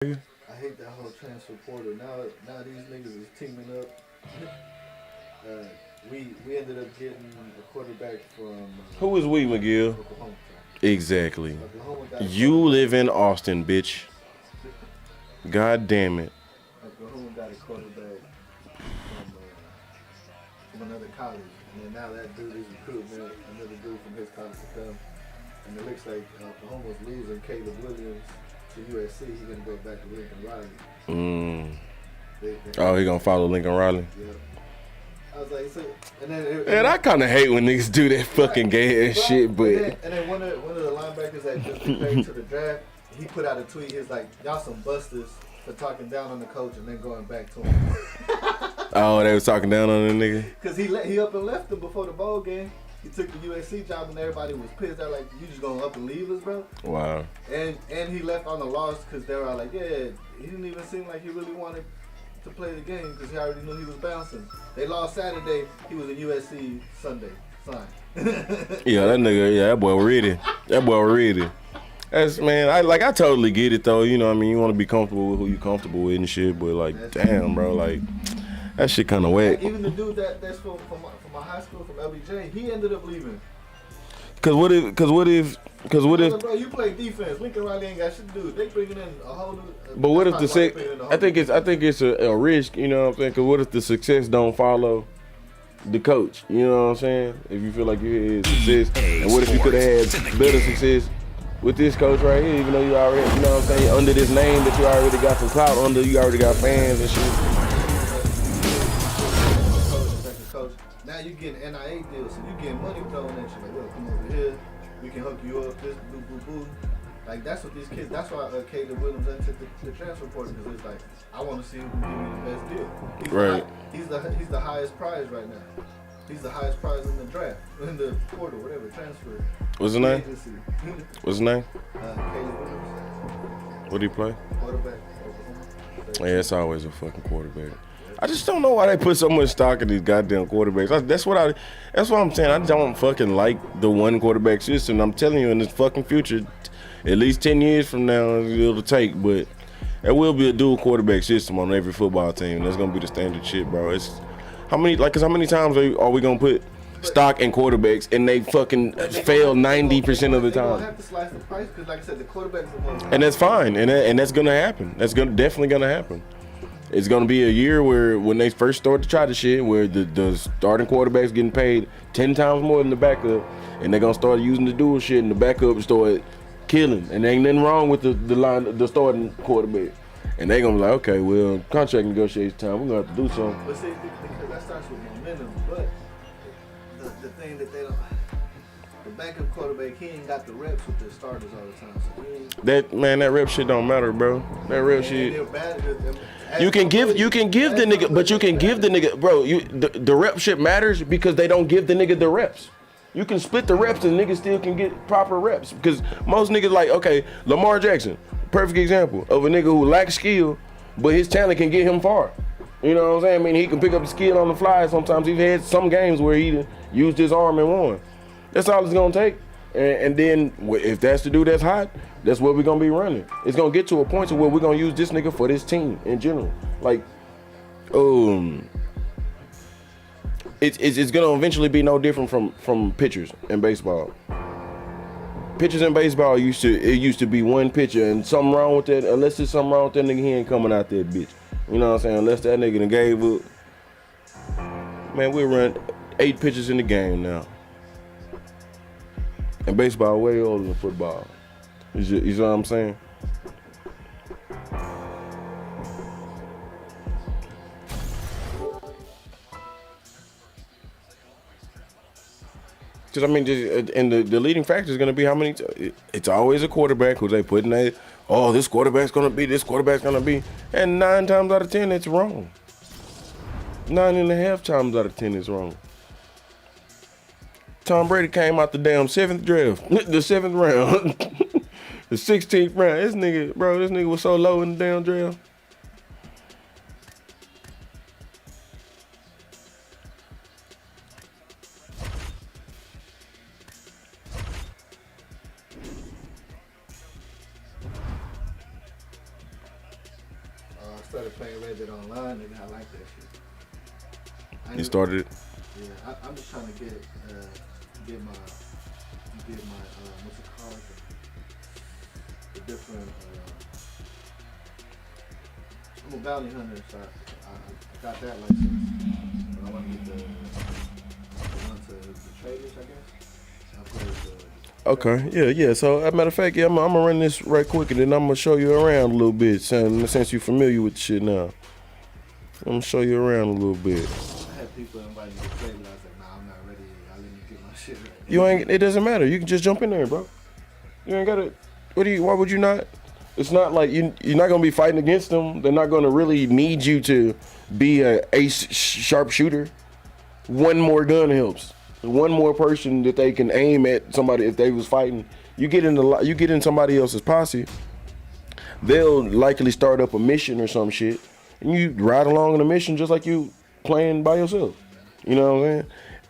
I hate that whole transfer portal. Now these niggas is teaming up. uh, we ended up getting a quarterback from Who is we, McGill? Oklahoma. Exactly. Oklahoma got a You quarterback. live in Austin, bitch. God damn it. Oklahoma got a quarterback from another college, and then now that dude is recruiting another dude from his college to come. And it looks like Oklahoma's losing Caleb Williams to USC. He's gonna go back to Lincoln Riley. Mm. They, Oh, he gonna follow Lincoln Riley. yeah. I was like, so, and then And I kind of hate when niggas do that fucking gay ass shit, but and then one of the linebackers that just prepared to the draft, he put out a tweet. He's like, "Y'all some busters for talking down on the coach and then going back to him." oh, they was talking down on the nigga. Cause he up and left him before the bowl game. He took the USC job and everybody was pissed. They're like, "You just gonna up and leave us, bro?" Wow. And he left on the loss because they were all like, "Yeah, he didn't even seem like he really wanted to play the game because he already knew he was bouncing." They lost Saturday. He was in USC Sunday. Fine. Yeah, that nigga. Yeah, that boy ready. That boy ready. That's man. I totally get it though. You know, what I mean, you want to be comfortable with who you comfortable with and shit. But like, damn, bro, like that shit kind of whack. Even the dude that's from my high school from LBJ, he ended up leaving. Cause what if? Bro, you play defense. Lincoln Riley ain't got shit to do. They bringing in a whole new. But what if I think it's a risk. You know what I'm saying? Cause what if the success don't follow the coach? You know what I'm saying? If you feel like you had success, and what if you could have had better success with this coach right here? Even though you already, you know what I'm saying, under this name that you already got some clout under, you already got fans and shit. Coach. Now you getting NIA deals, so you getting money thrown at you. Like, well, come over here. We can hook you up. This boo boo boo. Like that's what these kids. That's why Caleb Williams entered the transfer portal because it's like I want to see who can give me the best deal. Right. He's the highest prize right now. He's the highest prize in the draft, in the portal, whatever transfer. What's his name? Agency. What's his name? Caleb Williams. What do he play? Quarterback. Oklahoma. Yeah, it's always a fucking quarterback. I just don't know why they put so much stock in these goddamn quarterbacks. That's what I'm saying. I don't fucking like the one quarterback system. I'm telling you, in this fucking future, at least 10 years from now, it'll take, but there will be a dual quarterback system on every football team. That's gonna be the standard shit, bro. It's how many times are we gonna put stock in quarterbacks and they fucking fail 90% of the They time? have to slice the price because, like I said, the quarterbacks are more. And that's fine, and that's gonna happen. That's definitely gonna happen. It's gonna be a year where when they first start to try the shit, where the starting quarterback's getting paid 10 times more than the backup, and they're gonna start using the dual shit, and the backup start killing. And there ain't nothing wrong with the starting quarterback. And they gonna be like, okay, well, contract negotiation time, we're gonna have to do something. But see, because that starts with momentum. But the thing that they don't, the backup quarterback, he ain't got the reps with the starters all the time. So he ain't. That rep shit don't matter, bro. That rep shit. They're bad at it. You can give the nigga, but you can give the nigga, bro. The rep shit matters because they don't give the nigga the reps. You can split the reps and niggas still can get proper reps because most niggas like, okay, Lamar Jackson, perfect example of a nigga who lacks skill, but his talent can get him far. You know what I'm saying? I mean, he can pick up the skill on the fly. Sometimes he's had some games where he used his arm and won. That's all it's gonna take. And then if that's the dude that's hot, that's what we're gonna be running. It's gonna get to a point to where we're gonna use this nigga for this team in general. Like, it's gonna eventually be no different from pitchers in baseball. Pitchers in baseball used to be one pitcher and something wrong with that. Unless there's something wrong with that nigga, he ain't coming out that bitch. You know what I'm saying? Unless that nigga done gave up. Man, we run 8 pitchers in the game now. And baseball way older than football. You know what I'm saying? Because I mean, and the leading factor is going to be how many. It's always a quarterback who they put in there. Oh, this quarterback's going to be. This quarterback's going to be. And 9 times out of 10, it's wrong. 9.5 times out of 10, it's wrong. Tom Brady came out the damn 7th draft, the 7th round, the 16th round. This nigga was so low in the damn draft. started playing Red Dead Online, and I like that shit. You started it? Yeah, I'm just trying to get my what's it called? The different. I'm a bounty hunter, so I got that license, but I want to get the one to the traders, I guess. I play the. Okay, yeah. So, as a matter of fact, yeah, I'm gonna run this right quick, and then I'm gonna show you around a little bit. Since you're familiar with the shit now, I'm gonna show you around a little bit. I had people invite me to play, but I was like, nah, I'm not ready. I let me get my shit ready. You ain't. It doesn't matter. You can just jump in there, bro. You ain't gotta. Why would you not? It's not like you're not gonna be fighting against them. They're not gonna really need you to be a ace sharpshooter. One more gun helps. One more person that they can aim at somebody if they was fighting. You get in somebody else's posse, they'll likely start up a mission or some shit, and you ride along in a mission just like you playing by yourself. You know what I'm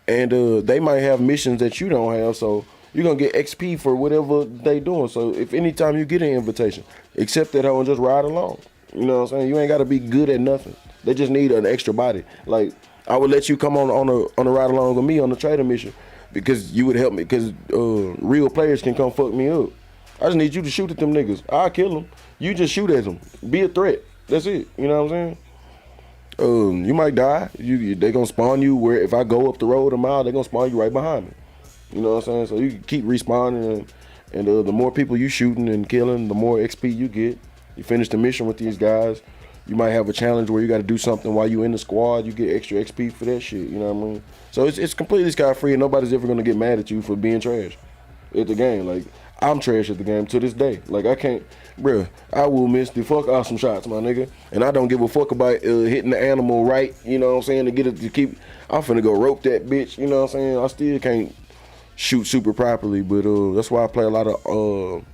saying? And they might have missions that you don't have, so you're gonna get XP for whatever they doing. So if anytime you get an invitation, accept that hoe and just ride along. You know what I'm saying? You ain't gotta be good at nothing. They just need an extra body. Like, I would let you come on a ride along with me on the trader mission because you would help me. Because real players can come fuck me up. I just need you to shoot at them niggas. I'll kill them. You just shoot at them. Be a threat. That's it. You know what I'm saying? You might die. They gonna spawn you where if I go up the road a mile, they gonna spawn you right behind me. You know what I'm saying? So you can keep respawning, and the more people you shooting and killing, the more XP you get. You finish the mission with these guys. You might have a challenge where you got to do something while you in the squad. You get extra XP for that shit. You know what I mean? So it's completely scot-free, and nobody's ever gonna get mad at you for being trash at the game. Like, I'm trash at the game to this day. Like, I can't, bruh. I will miss the fuck out some shots, my nigga, and I don't give a fuck about hitting the animal right. You know what I'm saying? To get it to keep. I'm finna go rope that bitch. You know what I'm saying? I still can't shoot super properly, but that's why I play a lot of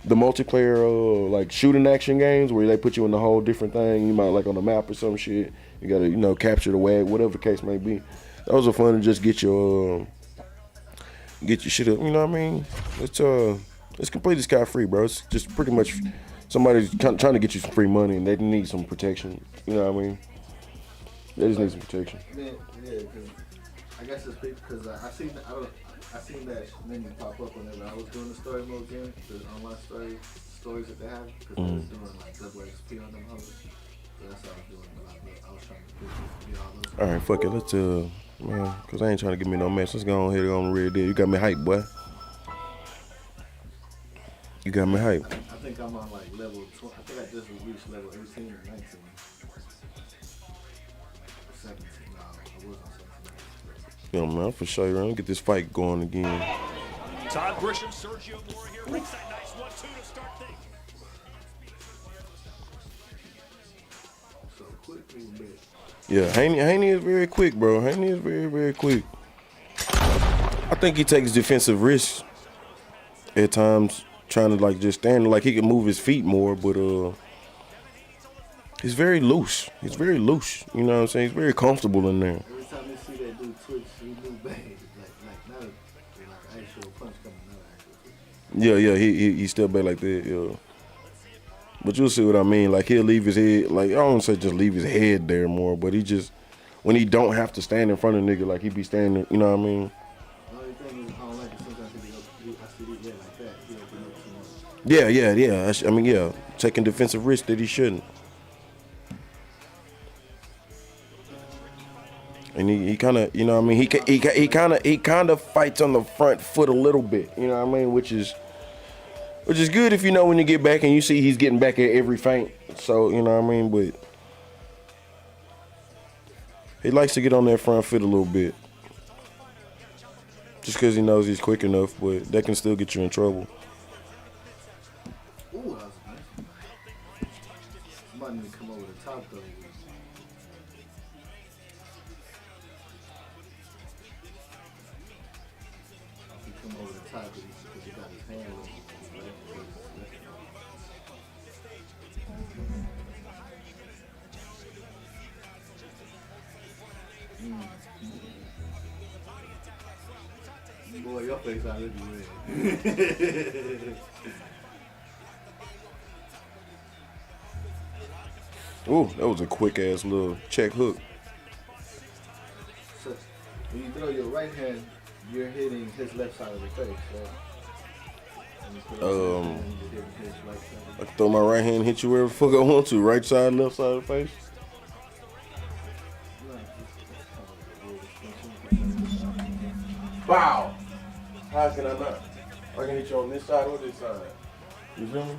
the multiplayer like shooting action games where they put you in a whole different thing. You might like on a map or some shit. You gotta capture the wag, whatever the case may be. Those are fun to just get your shit up. You know what I mean? It's completely scot-free, bro. It's just pretty much somebody's trying to get you some free money and they need some protection. You know what I mean? They just need some protection. Yeah, because I guess it's because I seen that menu pop up whenever I was doing the story mode game, the online stories that they have, because I was doing like double XP on them hoes. So that's what I was doing. I was trying to get all those. All right, fuck it. Let's man, cause I ain't trying to give me no mess. Let's go on here on the Red Dead. You got me hype, boy. You got me hype. I think I'm on like level 20. I think I just reached level 18 or 19. 17. No, I was on 17. Yeah, man, for sure. Let me get this fight going again. Todd Grisham, Sergio Moore here. Ringside, nice 1-2 to start things. So quick little bit. Yeah, Haney is very quick, bro. Haney is very, very quick. I think he takes defensive risks at times, trying to like just stand like he can move his feet more, but he's very loose. He's very loose. You know what I'm saying? He's very comfortable in there. Every time you see that dude twitch, he do bang. Like not an actual punch coming, not an actual twitch. Yeah, he still back like that, yeah. But you'll see what I mean. Like, he'll leave his head, like, I don't say just leave his head there more, but he just, when he don't have to stand in front of nigga, like he be standing, you know what I mean? The only thing is, I don't like it sometimes I see these like that. He open up too much. Yeah. I mean, yeah, taking defensive risks that he shouldn't. And he kind of, you know what I mean? He kind of fights on the front foot a little bit, you know what I mean? Which is good if you know when you get back and you see he's getting back at every feint. So, you know what I mean? But he likes to get on that front foot a little bit. Just because he knows he's quick enough, but that can still get you in trouble. Ooh, that was nice. Somebody need to come over the top though. He come over the top because he got his hand on his Boy, your face already red. Ooh, that was a quick ass little check hook. So when you throw your right hand, you're hitting his left side of the face. So. And you throw his left hand, you're hitting his right side. I can throw my right hand and hit you wherever the fuck I want to. Right side, left side of the face. Wow. How can I not? I can hit you on this side or this side. You feel me?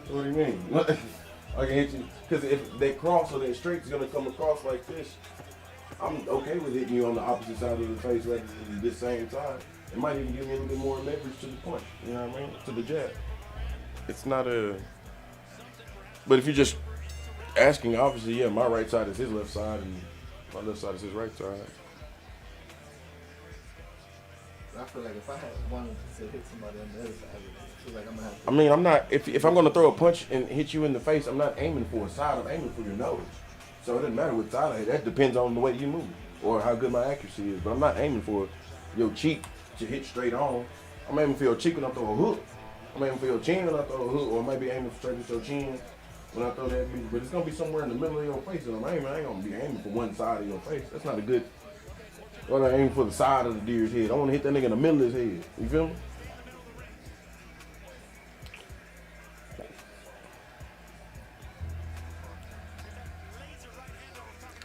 What do you mean? I can hit you. Because if they cross or they're straight, it's going to come across like this. I'm okay with hitting you on the opposite side of the face rather than this same side. It might even give me a little bit more leverage to the punch. You know what I mean? To the jab. It's not a... But if you're just asking, obviously, yeah, my right side is his left side and my left side is his right side. I feel like if I had wanted to hit somebody on the other side, I feel like I'm gonna have to. I mean, I'm not. If I'm gonna throw a punch and hit you in the face, I'm not aiming for a side. I'm aiming for your nose. So it doesn't matter what side I hit. That depends on the way you move or how good my accuracy is. But I'm not aiming for your cheek to hit straight on. I'm aiming for your cheek when I throw a hook. I'm aiming for your chin when I throw a hook, or maybe aiming straight at your chin when I throw that bitch. But it's gonna be somewhere in the middle of your face. And I'm aiming. I ain't gonna be aiming for one side of your face. That's not a good. I want to aim for the side of the deer's head. I want to hit that nigga in the middle of his head. You feel me?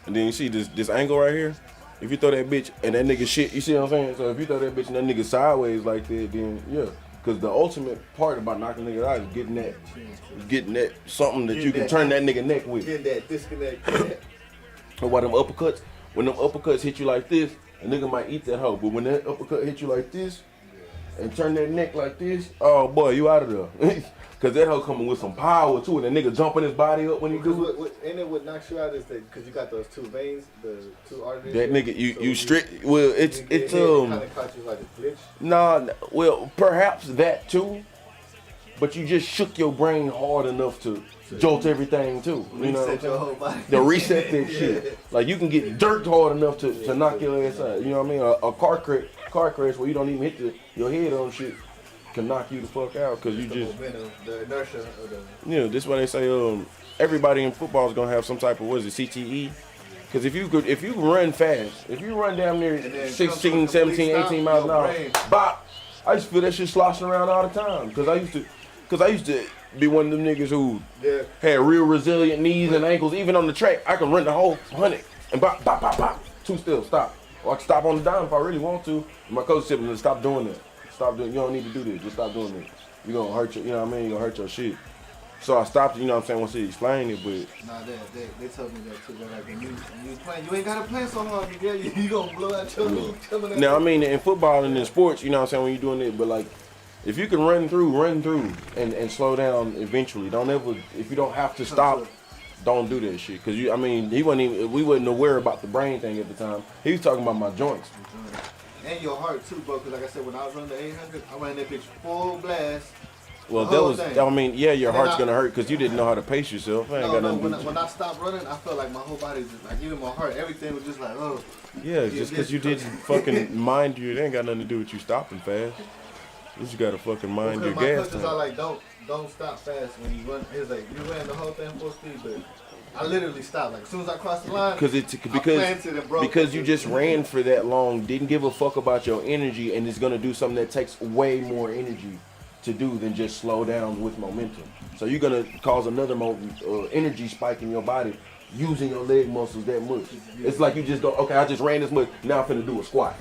And then you see this angle right here? If you throw that bitch and that nigga shit, you see what I'm saying? So if you throw that bitch and that nigga sideways like that, then yeah. Because the ultimate part about knocking a nigga out is getting that something that you can turn that nigga neck with. Get that disconnect. Or why them uppercuts, when them uppercuts hit you like this, a nigga might eat that hoe. But when that uppercut hit you like this and turn that neck like this, oh boy, you out of there. Because that hoe coming with some power too, and that nigga jumping his body up when he do it. And then what knocks you out is that because you got those two veins, the two arteries. That nigga, you strict. Well, it's kind of caught you like a glitch. Nah, well, perhaps that too. But you just shook your brain hard enough to jolt everything too. You know, Reset your whole body. to reset that shit. Like you can get jerked hard enough to knock your ass out. You know what I mean? A car crash where you don't even hit your head on shit can knock you the fuck out because you just. Momentum, the inertia of the. Yeah, this is why they say everybody in football is gonna have some type of CTE. Because if you run fast, if you run down near 16, 17, 18 miles an hour, bop, I used to feel that shit sloshing around all the time. Because I used to be one of them niggas who had real resilient knees and ankles. Even on the track, I can run the whole 100 and bop, bop, bop, bop. Two still, stop. Or I can stop on the dime if I really want to. And my coach said, stop doing that. Stop doing. You don't need to do this. Just stop doing it. You're gonna hurt your. You know what I mean? You're gonna hurt your shit. So I stopped. You know what I'm saying? Once he explained it, but. Nah, they told me that too. They're like, when you playing, you ain't gotta play so hard. You gonna blow out your knee. Now I mean, in football and in sports, you know what I'm saying, when you're doing it, but like. If you can run through and slow down eventually. Don't ever, if you don't have to stop, don't do that shit. Cause we wasn't aware about the brain thing at the time. He was talking about my joints. And your heart too, bro. Cause like I said, when I was running the 800, I ran that bitch full blast. Well, that was, I mean, yeah, your heart's gonna hurt because you didn't know how to pace yourself. When I stopped running, I felt like my whole body just like, even my heart, everything was just like, oh. Yeah, just because you didn't fucking mind you, it ain't got nothing to do with you stopping fast. You just gotta fucking mind your gas. My coaches are like, don't stop fast when you run. It's like you ran the whole thing full speed, but I literally stopped. Like as soon as I crossed the line, because you just ran for that long, didn't give a fuck about your energy, and it's gonna do something that takes way more energy to do than just slow down with momentum. So you're gonna cause another energy spike in your body using your leg muscles that much. It's like you just go, okay, I just ran this much, now I'm finna do a squat.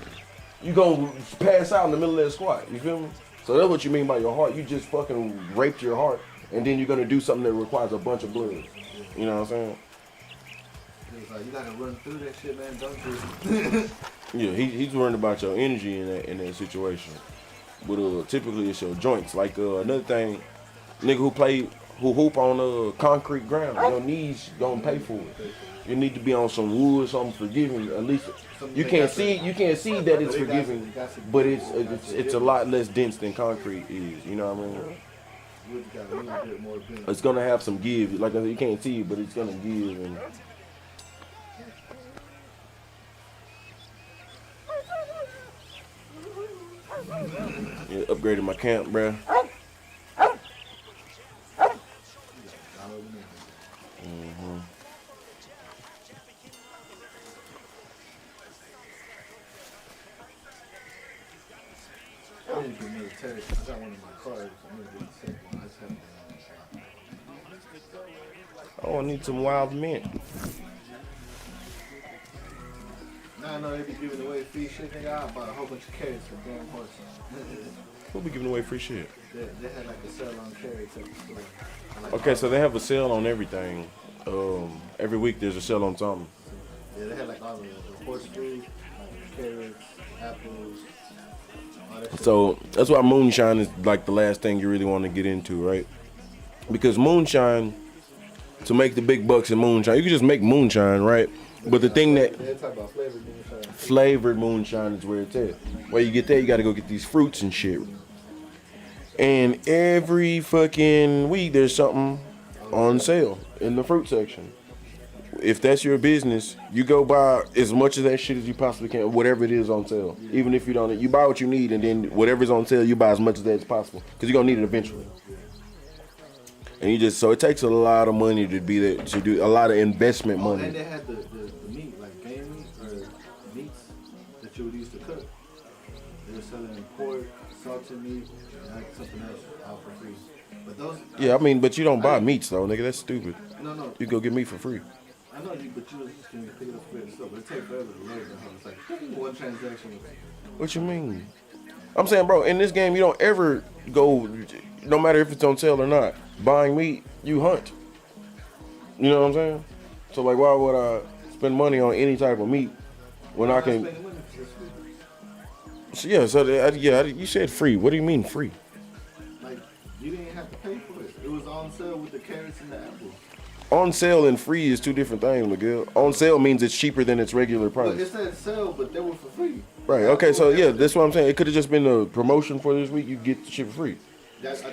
You gonna pass out in the middle of that squat, you feel me? So that's what you mean by your heart. You just fucking raped your heart, and then you're gonna do something that requires a bunch of blood. You know what I'm saying? It's like you gotta run through that shit, man. Don't do it. Yeah, he's worried about your energy in that situation. But typically it's your joints. Like another thing, nigga who hoop on concrete ground, your knees gonna pay for it. You need to be on some wood, something forgiving. At least you can't see that it's forgiving, but it's a lot less dense than concrete is. You know what I mean? It's gonna have some give. Like I said, you can't see it, but it's gonna give. And yeah, upgraded my camp, bruh. generation. I got one in my car. I'm gonna get the second one. I just haven't been Oh, I need some wild mint. Now I know they be giving away free shit, nigga. I bought a whole bunch of carrots for damn horse. Who'll be giving away free shit? They had like a sale on carrots at the store. Like, Okay, so they have a sale on everything. Every week there's a sale on something. yeah, they had like all the horse food, like carrots, apples, all that shit. So that's why moonshine is like the last thing you really want to get into, right? Because moonshine, to make the big bucks in moonshine, you can just make moonshine, right? But the thing that They talk about flavored moonshine. flavored moonshine is where it's at. Where you get there, you got to go get these fruits and shit. And every fucking week there's something on sale in the fruit section. If that's your business, you go buy as much of that shit as you possibly can, whatever it is on sale. Even if you don't, you buy what you need, and then whatever's on sale, you buy as much of that as possible, because you're gonna need it eventually. And you just, so it takes a lot of money to be there, to do a lot of investment Oh, and money. they had the meat, like game meat or meats that you would use to cook. They were selling pork, salted meat, and like something else out for free. But those, Yeah, I mean, but you don't buy meats though, nigga. That's stupid. no, You go get meat for free. I know you, but you was just gonna pick it up for it and stuff. But it takes forever to load the house. Like one transaction. What you mean? I'm saying, bro, in this game, you don't ever go, no matter if it's on sale or not, buying meat, you hunt. You know what I'm saying? So, like, why would I spend money on any type of meat when I can... Spending money for this food. So, yeah, so, you said free. What do you mean free? Like you didn't have to pay for it. It was on sale with the carrots and the apples. On sale and free is two different things, Miguel. On sale means it's cheaper than its regular But it price. said sale, but they were for free. Right, okay, so, yeah, that's what I'm saying. It could have just been a promotion for this week. You get the shit for free. I think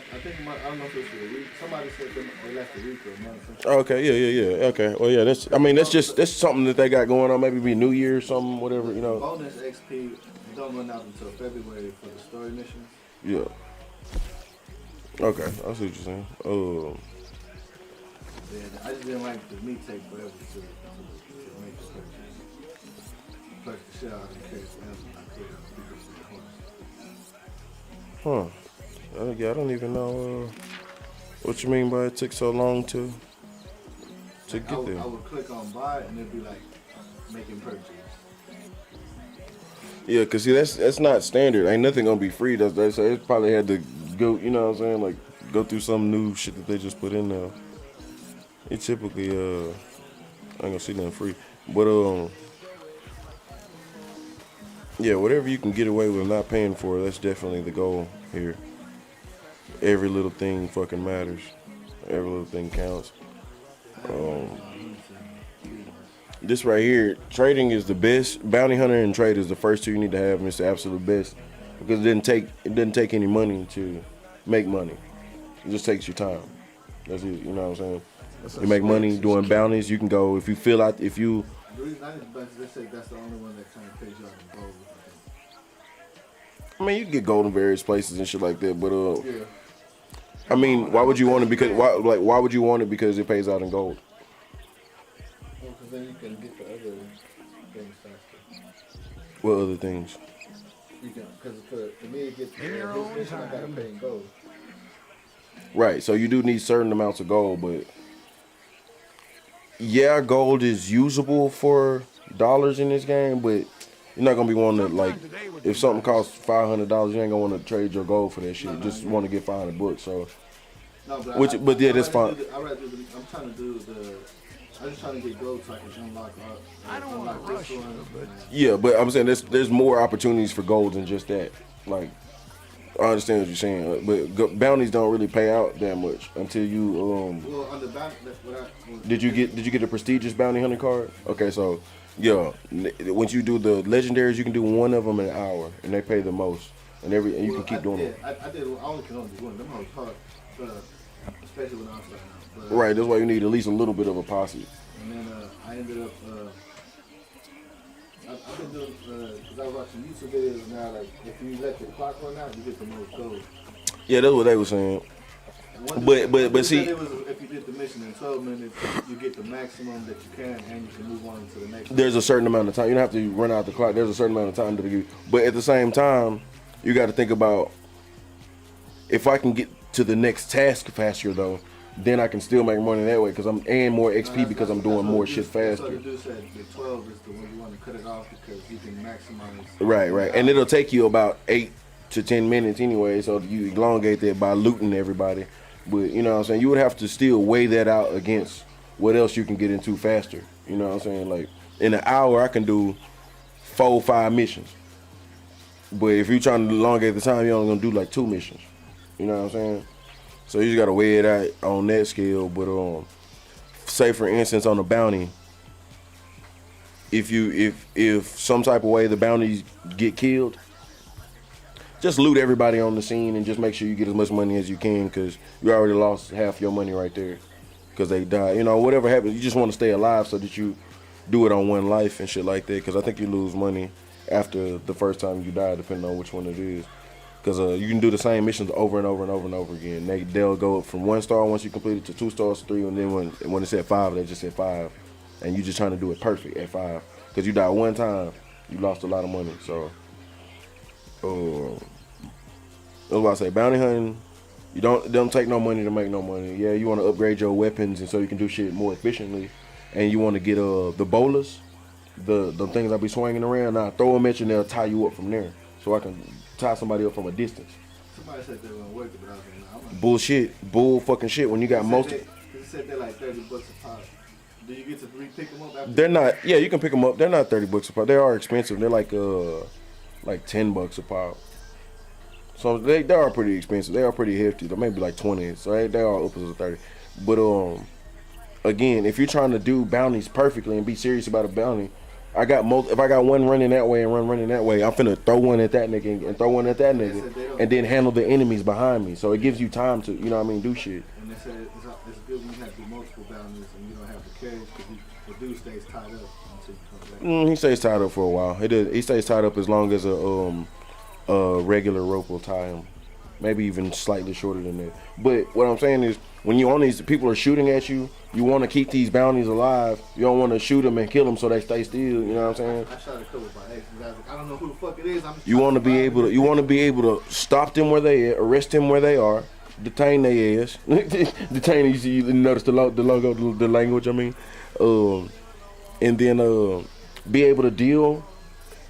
I don't know if it was for a week. Somebody said they left a week or a month. Okay, yeah. Okay, well, yeah, that's something that they got going on. Maybe be New Year or something, whatever, you know. Bonus XP don't run out until February for the story missions. Yeah. Okay, I see what you're saying. Yeah, I just didn't like the meat take forever to make the purchase. Plus the shit out of the carrots and apples I could because of the horse. Yeah, I don't even know what you mean by it took so long to get I there. would click on buy and it'd be like making purchase. Yeah, cause see that's not standard. Ain't nothing gonna be free. So it probably had to go. You know what I'm saying? Like go through some new shit that they just put in there. It typically I ain't gonna see nothing free, but yeah, whatever you can get away with not paying for, that's definitely the goal here. Every little thing fucking matters. Every little thing counts. This right here, trading is the best. Bounty hunter and trade is the first two you need to have, and it's the absolute best because it didn't take any money to make money. It just takes your time. That's it. You know what I'm saying? You make money doing bounties. You can go if you feel out if you. The reason I didn't buy they say that's the only one that kind of pays you out in gold. I mean, you can get gold in various places and shit like that, but Yeah. I mean, why would you want it? Because why would you want it? Because it pays out in gold. Well, because then you can get the other things faster. What other things? You can, because for me to get his mission, I gotta pay in gold. Right. So you do need certain amounts of gold, but yeah, gold is usable for dollars in this game, but you're not gonna be wanting to like if something costs $500, you ain't gonna want to trade your gold for that shit. You just want to get $500. So No, but yeah, that's fine. I'm trying to do I'm just trying to get gold so I can unlock this one. yeah, but I'm saying there's more opportunities for gold than just that. Like I understand what you're saying, but bounties don't really pay out that much until you Well, on the bounty, that's what I. Did you get a prestigious bounty hunter card? Okay, so yeah, once you do the legendaries, you can do one of them in an hour, and they pay the most, and you can keep doing them. I only can only do one. Them hoes hard, especially when I'm starting out. But, Right, that's why you need at least a little bit of a posse. And then I ended up. I've been doing because I was watching YouTube videos now. Like if you let your clock run out, you get the most gold. Yeah, that's what they were saying. But see, it was, if you did the mission in 12 minutes, you get the maximum that you can, and you can move on to the next. there's a certain amount of time. You don't have to run out the clock. There's a certain amount of time to do. But at the same time, you got to think about if I can get to the next task faster though, then I can still make money that way because and more XP because I'm doing more shit That's what faster. the dude said. The 12 is the one you want to cut it off because you can maximize. Right. And it'll take you about 8 to 10 minutes anyway, so you elongate that by looting everybody. But you know what I'm saying? You would have to still weigh that out against what else you can get into faster. You know what I'm saying? Like in an hour I can do 4 or 5 missions. But if you're trying to elongate the time, you're only gonna do like 2 missions. You know what I'm saying? So you just gotta weigh it out on that scale. But say for instance on a bounty, if some type of way the bounties get killed, just loot everybody on the scene and just make sure you get as much money as you can because you already lost half your money right there because they died. You know, whatever happens, you just want to stay alive so that you do it on one life and shit like that because I think you lose money after the first time you die depending on which one it is. Because you can do the same missions over and over and over and over again. They'll go from 1 star once you complete it to 2 stars, 3, and then when it's at 5, they just at 5. And you just trying to do it perfect at 5. Because you die one time, you lost a lot of money. So, that's why I say bounty hunting, it don't take no money to make no money. Yeah, you want to upgrade your weapons and so you can do shit more efficiently. And you want to get the bolas, the things I be swinging around. Now throw them at you and they'll tie you up from there. So I can tie somebody up from a distance. Somebody said they weren't worth it, but I was like, nah, I'm Bullshit. Bull fucking shit when you got most of... They said they're like $30 a pop. Do you get to pick them up after? They're not... Yeah, you can pick them up. They're not $30 a pop. They are expensive. They're like $10 a pop. So they are pretty expensive. They are pretty hefty. They're maybe like 20. So they are upwards of 30. But again, if you're trying to do bounties perfectly and be serious about a bounty, if I got one running that way and one running that way, I'm finna throw one at that nigga and throw one at that nigga and then handle the enemies behind me. So it gives you time to, you know what I mean, do shit. And they said it's good when you have to do multiple bounties and you don't have to carry because the dude stays tied up until you come back. He stays tied up for a while. He stays tied up as long as a regular rope will tie him. Maybe even slightly shorter than that. But what I'm saying is, when you on these, people are shooting at you, you want to keep these bounties alive. You don't want to shoot them and kill them so they stay still. You know what I'm saying? I shot a couple by accident. I don't know who the fuck it is. You want to be able to stop them where they at, arrest them where they are, detain their ass. Detain. You notice the logo, the language. I mean, and then be able to deal.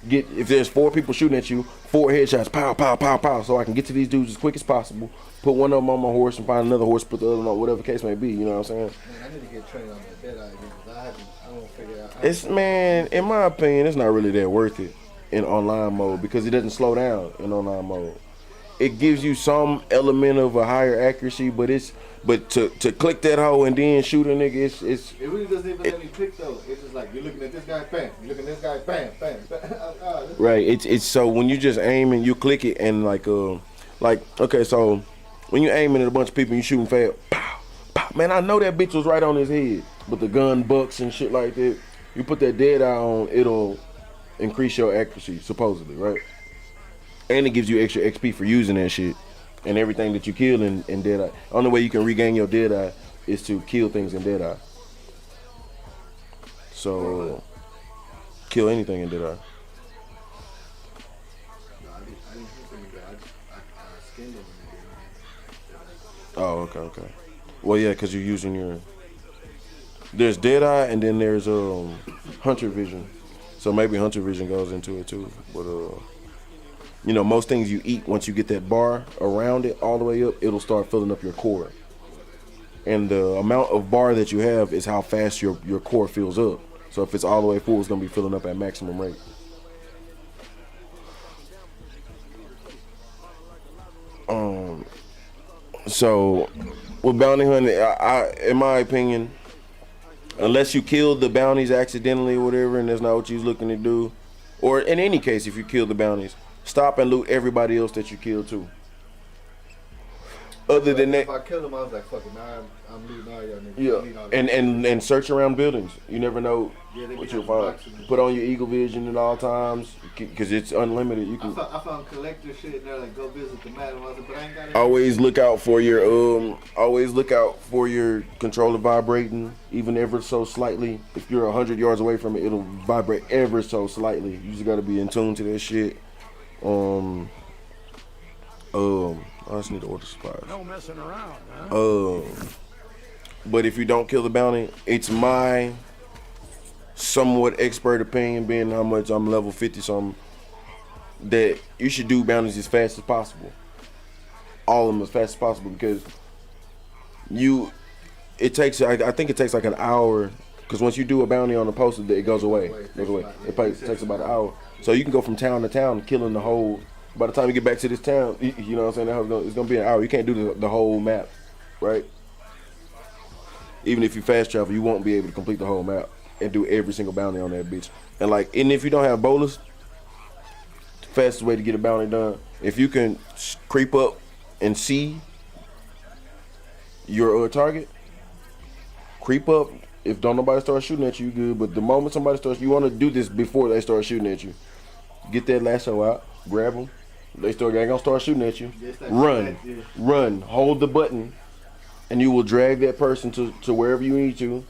If there's 4 people shooting at you, 4 headshots, pow, pow, pow, pow, so I can get to these dudes as quick as possible. Put one of them on my horse and find another horse, put the other one on, whatever the case may be. You know what I'm saying? Man, I need to get trained on that Deadeye because I don't figure out. In my opinion, it's not really that worth it in online mode because it doesn't slow down in online mode. It gives you some element of a higher accuracy, but to click that hole and then shoot a nigga, it really doesn't even let me pick though. It's just like you're looking at this guy, bam. You're looking at this guy, bam, bam. Right. It's so when you just aim and you click it and like okay, so when you aiming at a bunch of people and you shooting fast, pow, pow. Man, I know that bitch was right on his head, but the gun bucks and shit like that. You put that dead eye on, it'll increase your accuracy supposedly, right? And it gives you extra XP for using that shit. And everything that you kill in Deadeye. Only way you can regain your Deadeye is to kill things in Deadeye. So, kill anything in Deadeye. No, I didn't think that. I skinned them. Oh, okay. Well, yeah, because you're using your... There's Deadeye and then there's Hunter Vision. So maybe Hunter Vision goes into it too. But, you know, most things you eat, once you get that bar around it all the way up, it'll start filling up your core. And the amount of bar that you have is how fast your core fills up. So if it's all the way full, it's going to be filling up at maximum rate. So with bounty hunting, I in my opinion, unless you killed the bounties accidentally or whatever, and that's not what you was looking to do, or in any case, if you kill the bounties, stop and loot everybody else that you killed too. Other than that, if I killed him, I was like, fuck it, now I'm looting all y'all niggas. Yeah, and search around buildings. You never know Yeah, what you'll find. Put on your Eagle Vision at all times, because it's unlimited. You can I found collector shit and they're like, go visit the madam. I was like, but I ain't got it. always look out for your controller vibrating, even ever so slightly. If you're 100 yards away from it, it'll vibrate ever so slightly. You just gotta be in tune to that shit. I just need to order supplies. No messing around, huh? But if you don't kill the bounty, it's my somewhat expert opinion, being how much I'm level 50 something, that you should do bounties as fast as possible. All of them as fast as possible, because I think it takes like an hour, because once you do a bounty on a poster, it goes away. It takes about an hour. So you can go from town to town killing the whole, by the time you get back to this town, you know what I'm saying, it's going to be an hour. You can't do the whole map, right? Even if you fast travel, you won't be able to complete the whole map and do every single bounty on that bitch. And if you don't have bolas, the fastest way to get a bounty done, if you can creep up and see your target, creep up. If don't nobody start shooting at you, good. But the moment somebody starts, you want to do this before they start shooting at you. Get that lasso out, grab them. They gonna start shooting at you. Run, hold the button, and you will drag that person to wherever you need to.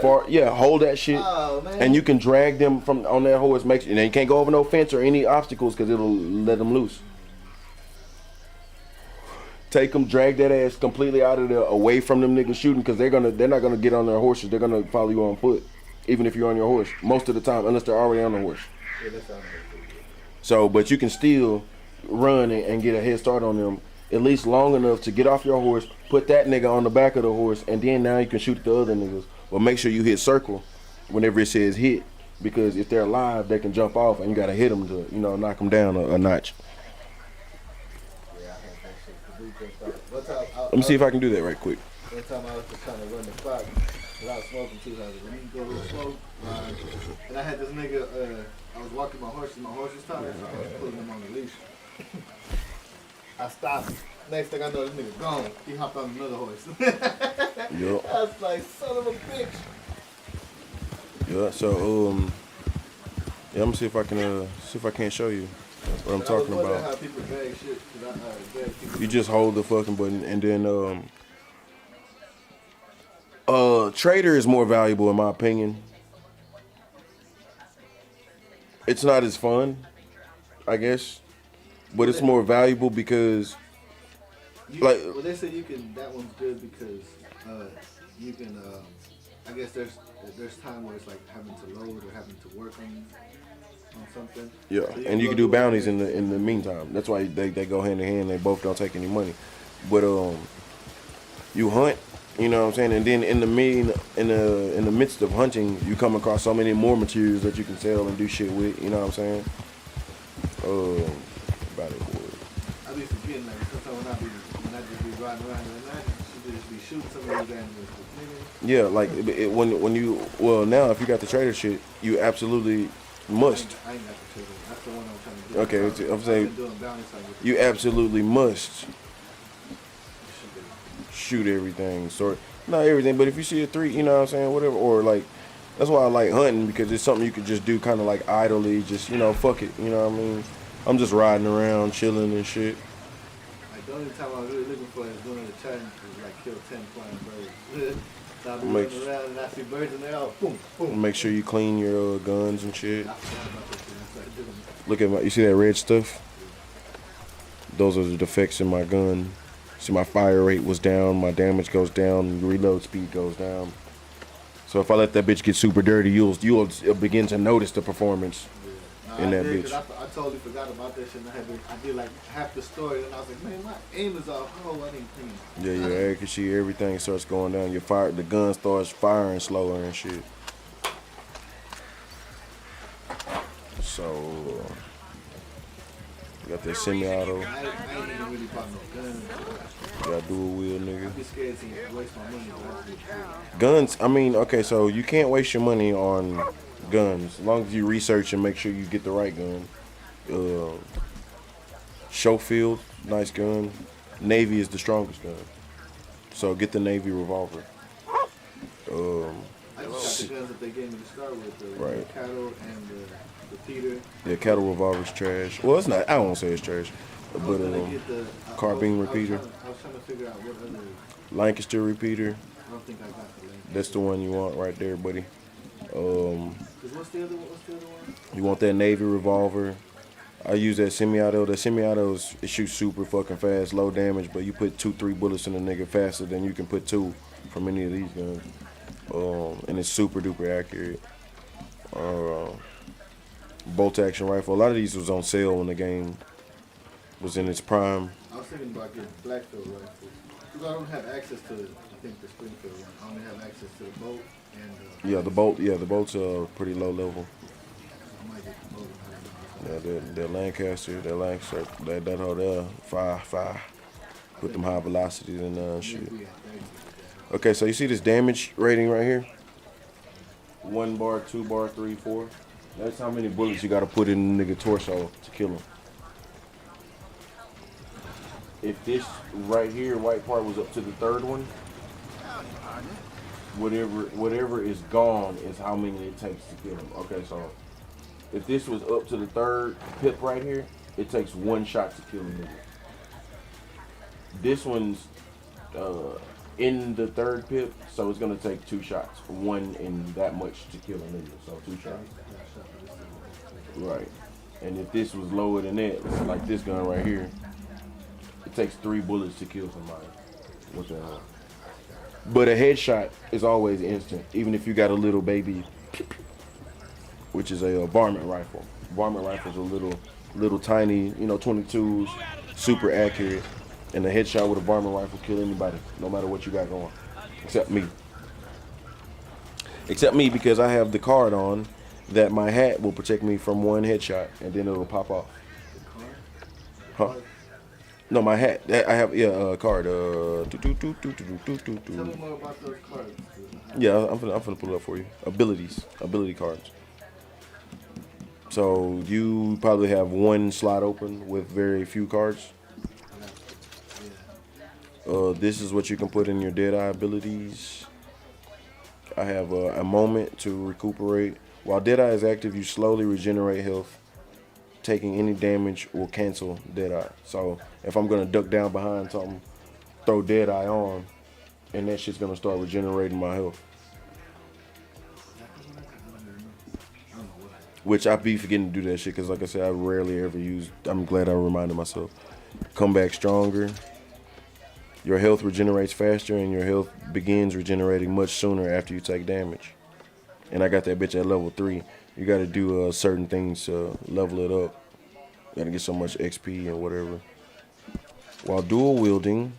Hold that shit, and you can drag them from on that horse. And you can't go over no fence or any obstacles, because it'll let them loose. Take them, drag that ass completely out of there, away from them niggas shooting, because they're not gonna get on their horses. They're gonna follow you on foot, even if you're on your horse. Most of the time, unless they're already on the horse. So, but you can still run and get a head start on them, at least long enough to get off your horse, put that nigga on the back of the horse, and then now you can shoot the other niggas. But make sure you hit circle whenever it says hit, because if they're alive, they can jump off, and you gotta hit them to, knock them down a notch. Let me see if I can do that right quick. One time I was just trying to run the clock without smoking too hard. When you go to smoke, and I had this nigga, I was walking my horse was tired, so I was putting him on the leash. I stopped. Next thing I know, this nigga gone. He hopped on another horse. Yup. I was like, son of a bitch. Yeah, so I'm gonna see if I can't show you what I'm talking about. How people drag shit, you just hold the fucking button, and then trader is more valuable in my opinion. It's not as fun, I guess, but it's more valuable because well, they say you can. That one's good because you can. I guess there's time where it's like having to load or having to work on something. Yeah, so and you can do bounties in the meantime. That's why they go hand in hand. They both don't take any money, but you hunt. You know what I'm saying? And then in the midst of hunting, you come across so many more materials that you can sell and do shit with. You know what I'm saying? About it. I be forgetting, like, sometimes when I just be riding around and I just be shooting some of these animals. Yeah, like when you now if you got the trader shit, you absolutely must. I ain't got the trader. That's the one I'm trying to do. Okay, I'm saying you absolutely must shoot everything. Not everything, but if you see a 3, you know what I'm saying, whatever, or like, that's why I like hunting, because it's something you could just do kind of like idly, just, fuck it, you know what I mean? I'm just riding around, chilling and shit. Like, the only time I was really looking for is doing the challenge was like kill 10 flying birds. So I be running around and I see birds in there, oh, boom, boom. Make sure you clean your guns and shit. Look at you see that red stuff? Those are the defects in my gun. See, my fire rate was down, my damage goes down, reload speed goes down. So if I let that bitch get super dirty, you'll begin to notice the performance in that bitch. I totally forgot about that shit. And I did like half the story, and I was like, man, my aim is off. Oh, I didn't clean. Yeah, your accuracy, everything starts going down. The gun starts firing slower and shit. So you got that semi-auto. I ain't even really bought no guns. Got dual wheel, nigga. I be scared to waste my money. Guns, I mean, okay, so you can't waste your money on guns as long as you research and make sure you get the right gun. Schofield, nice gun. Navy is the strongest gun, so get the Navy revolver. I just got the guns that they gave me to start with, the Cattle and the Peter. Yeah, Cattle revolver's trash. Well, it's not. I won't say it's trash, but carbine repeater. I was trying to figure out what other. Lancaster repeater. I don't think I got the Lancaster. That's the one you want right there, buddy. What's the other one? You want that Navy revolver. I use that semi-auto. The semi-auto it shoots super fucking fast, low damage, but you put 2-3 bullets in a nigga faster than you can put 2 from any of these guns. And it's super duper accurate. Bolt action rifle. A lot of these was on sale when the game was in its prime. I was thinking about getting Blackfield rifles. Because I don't have access to, I think, the Springfield one. I only have access to the bolt and The bolt's pretty low level. I might get the bolt. Yeah, that Lancaster, that whole there, fire. Put them high velocities and shit. Okay, so you see this damage rating right here? 1 bar, 2 bar, 3, 4. That's how many bullets you gotta put in the nigga torso to kill him. If this right here, white part was up to the 3rd one, whatever is gone is how many it takes to kill him. Okay, so if this was up to the 3rd pip right here, it takes 1 shot to kill a nigga. This one's in the 3rd pip, so it's gonna take 2 shots. 1 in that much to kill a nigga, so 2 shots. Right. And if this was lower than that, like this gun right here, it takes 3 bullets to kill somebody. What the hell? But a headshot is always instant, even if you got a little baby, which is a varmint rifle. Varmint rifles are little tiny, 22s, super accurate. And a headshot with a varmint rifle kill anybody, no matter what you got going, except me. Except me, because I have the card on that my hat will protect me from 1 headshot, and then it'll pop off. Huh? No, my hat. I have a card. Tell me more about those cards. Yeah, I'm finna pull it up for you. Ability cards. So you probably have 1 slot open with very few cards. This is what you can put in your Deadeye abilities. I have a moment to recuperate. While Deadeye is active, you slowly regenerate health. Taking any damage will cancel Deadeye. So if I'm gonna duck down behind something, throw Deadeye on, and that shit's gonna start regenerating my health. Which I be forgetting to do that shit, because like I said, I rarely ever use. I'm glad I reminded myself. Come back stronger. Your health regenerates faster, and your health begins regenerating much sooner after you take damage. And I got that bitch at level 3. You got to do certain things to level it up. You got to get so much XP and whatever. While dual wielding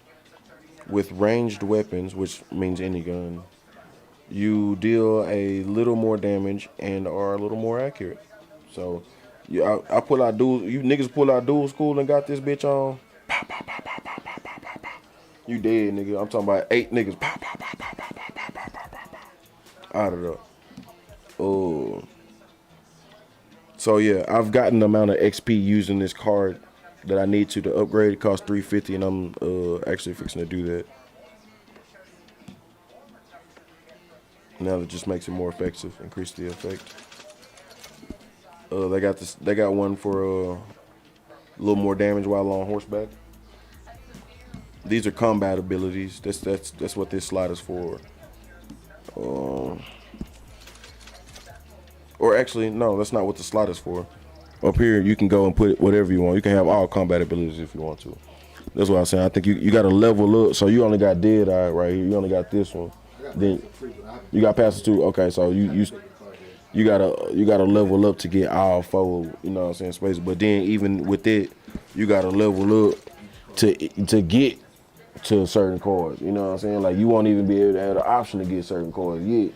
with ranged weapons, which means any gun, you deal a little more damage and are a little more accurate. So, I pull out dual. You niggas pull out dual school and got this bitch on. Pow, pow, pow, pow, pow, pow, pow, pow, pow. You dead, nigga. I'm talking about 8 niggas. Pow, pow, pow, pow, pow, pow, pow, pow, pow, pow. Out of there. Oh. So yeah, I've gotten the amount of XP using this card that I need to upgrade. It costs $350, and I'm actually fixing to do that. Now that just makes it more effective, increase the effect. They got this. They got one for a little more damage while on horseback. These are combat abilities. That's what this slot is for. Or actually, no, that's not what the slot is for. Up here, you can go and put whatever you want. You can have all combat abilities if you want to. That's what I'm saying. I think you got to level up. So you only got Deadeye right here. You only got this one. Then you got Passes too. Okay, so you gotta level up to get all 4. You know what I'm saying? Space. But then even with it, you gotta level up to get to certain cards. You know what I'm saying? Like you won't even be able to have the option to get certain cards yet.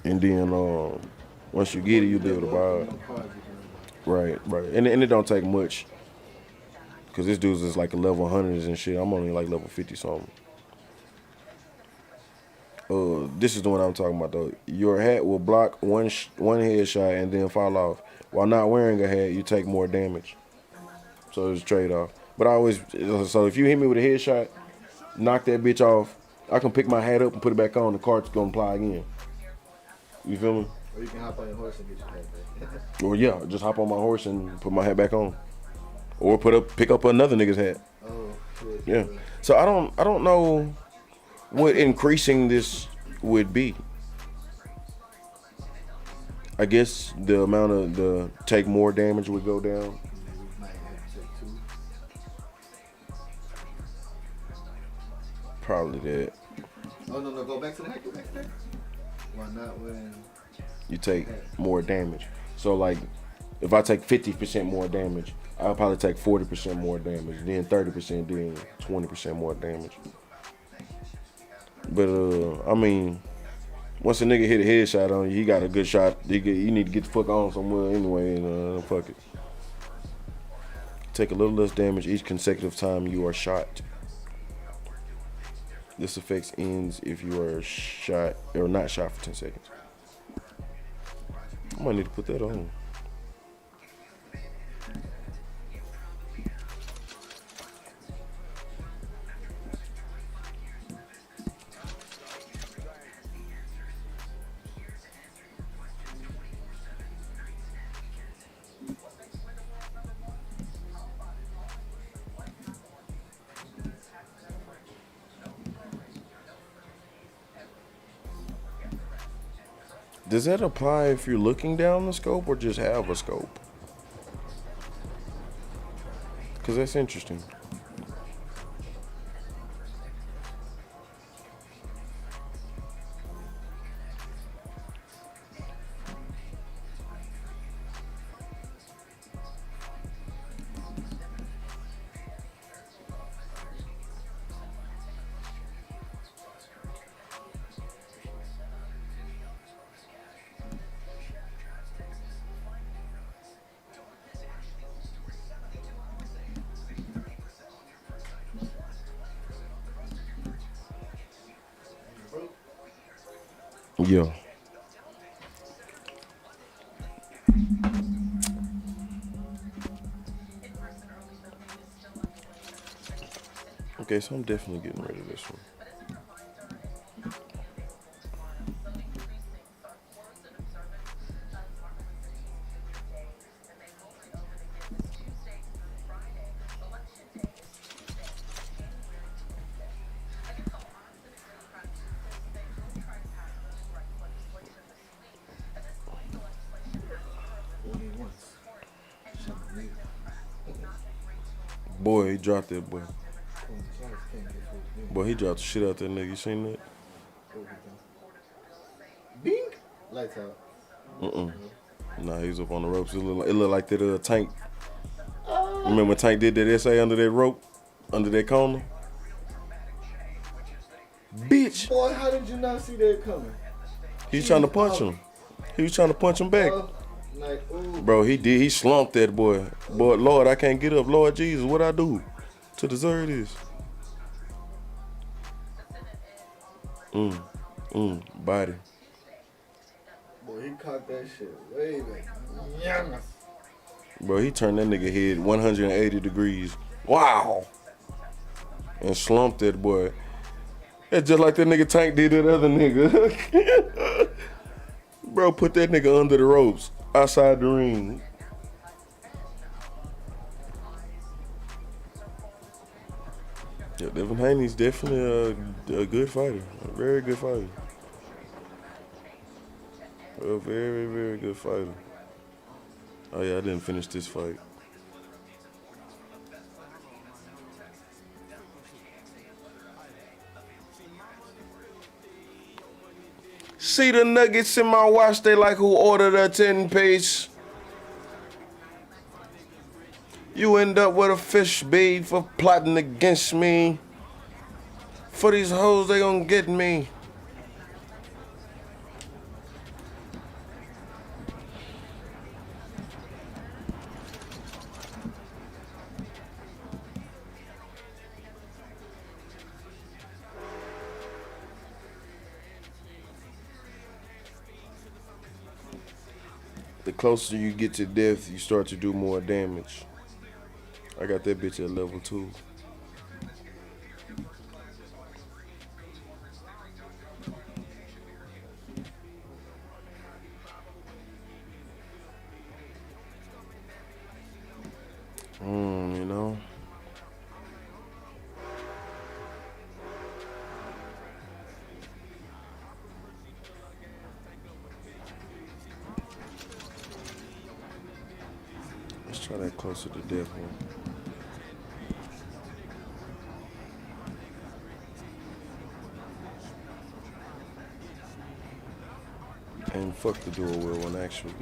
And then once you get it, you'll be able to buy it. Right. And it don't take much. Cause this dude's is like a level 100s and shit. I'm only like level 50 something. This is the one I'm talking about though. Your hat will block one headshot and then fall off. While not wearing a hat, you take more damage. So it's a trade-off. But so if you hit me with a headshot, knock that bitch off, I can pick my hat up and put it back on. The card's gonna apply again. You feel me? Or you can hop on your horse and get your hat back. Or yeah, just hop on my horse and put my hat back on. Or pick up another nigga's hat. Oh, shit. Yeah. So I don't know what increasing this would be. I guess the amount of the take more damage would go down. only that. Oh no, go back to the heck. Go back to that. Why not when You take more damage. So like, if I take 50% more damage, I'll probably take 40% more damage, then 30%, then 20% more damage. But I mean, once a nigga hit a headshot on you, he got a good shot. You need to get the fuck on somewhere anyway, and fuck it. Take a little less damage each consecutive time you are shot. This effect ends if you are shot or not shot for 10 seconds. I might need to put that on. Does that apply if you're looking down the scope or just have a scope? Because that's interesting. Yeah. Okay, so I'm definitely getting rid of this one. Boy, he dropped that boy. Boy, he dropped the shit out that nigga. You seen that? Bing. Lights out. Nah, he was up on the ropes. It looked like that Tank. Remember when Tank did that essay under that rope? Under that corner? Bitch! Boy, how did you not see that coming? He was trying to punch him. He was trying to punch him back. Like, ooh. Bro, he did. He slumped that boy. Boy, Lord, I can't get up. Lord Jesus, what I do to deserve this? Body. Boy, he caught that shit way back. Bro, he turned that nigga head 180 degrees. Wow. And slumped that boy. It's just like that nigga Tank did that other nigga. Bro, put that nigga under the ropes, outside the ring. Yeah, Devin Haney's definitely a good fighter. A very good fighter. A very, very good fighter. Oh yeah, I didn't finish this fight. See the nuggets in my watch, they like who ordered a 10-piece. You end up with a fish bait for plotting against me. For these hoes, they gonna get me. The closer you get to death, you start to do more damage. I got that bitch at level 2. You know. Let's try that closer to death one. And fuck the dual wheel one actually.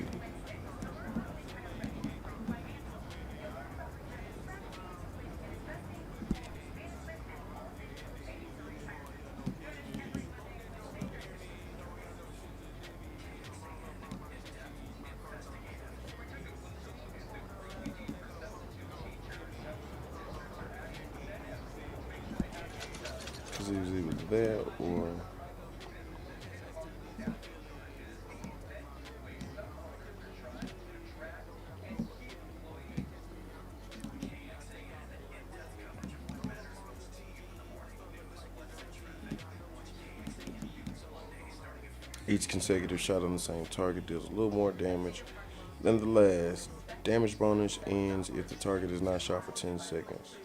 Cause it was either that or each consecutive shot on the same target deals a little more damage than the last. Damage bonus ends if the target is not shot for 10 seconds.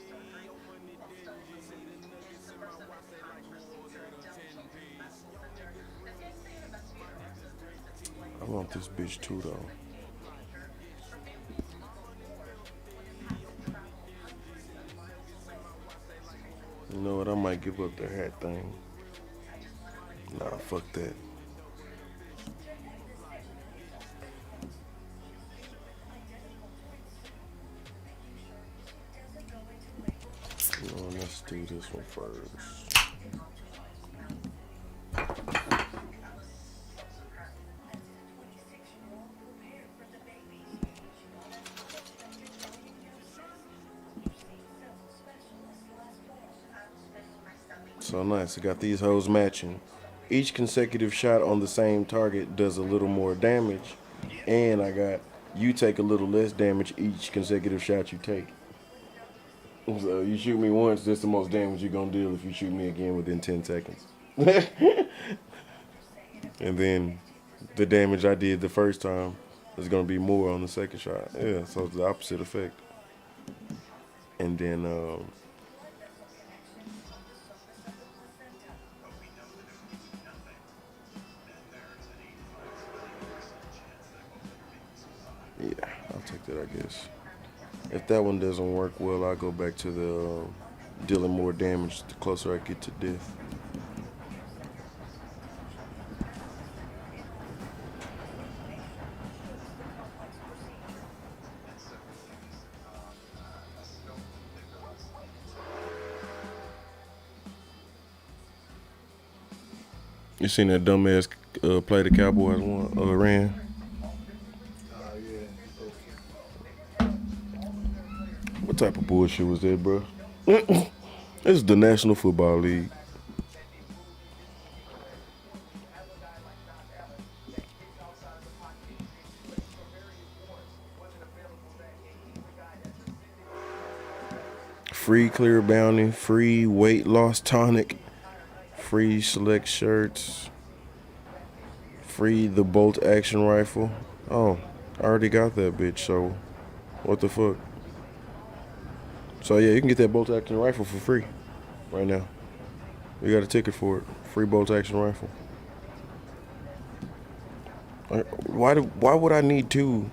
I want this bitch too though. You know what? I might give up the hat thing. Nah, fuck that. Let's do this one first. So nice. I got these hoes matching. Each consecutive shot on the same target does a little more damage. And I got you take a little less damage each consecutive shot you take. So you shoot me once, that's the most damage you're gonna deal if you shoot me again within 10 seconds. And then the damage I did the first time is gonna be more on the second shot. Yeah, so it's the opposite effect. And then yeah, I'll take that, I guess. If that one doesn't work well, I'll go back to the dealing more damage the closer I get to death. You seen that dumbass play the Cowboys ran? What type of bullshit was that, bro? This is the National Football League. Free clear bounty, free weight loss tonic, free select shirts, free the bolt action rifle. Oh, I already got that bitch, so what the fuck? So yeah, you can get that bolt action rifle for free right now. You got a ticket for it. Free bolt action rifle. Why would I need two?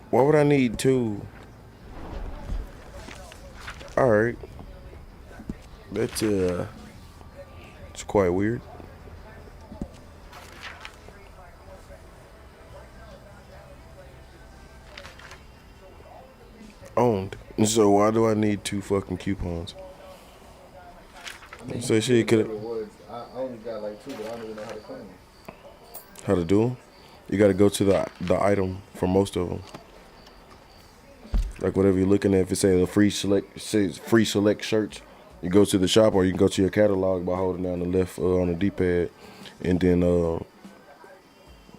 Why would I need two? All right. That's it's quite weird. Owned. So why do I need two fucking coupons? So shit could. I only got like two, but I don't even know how to claim them. How to do them? You got to go to the item for most of them. Like whatever you're looking at, if it says free select shirts, you go to the shop, or you can go to your catalog by holding down the left on the D-pad, and then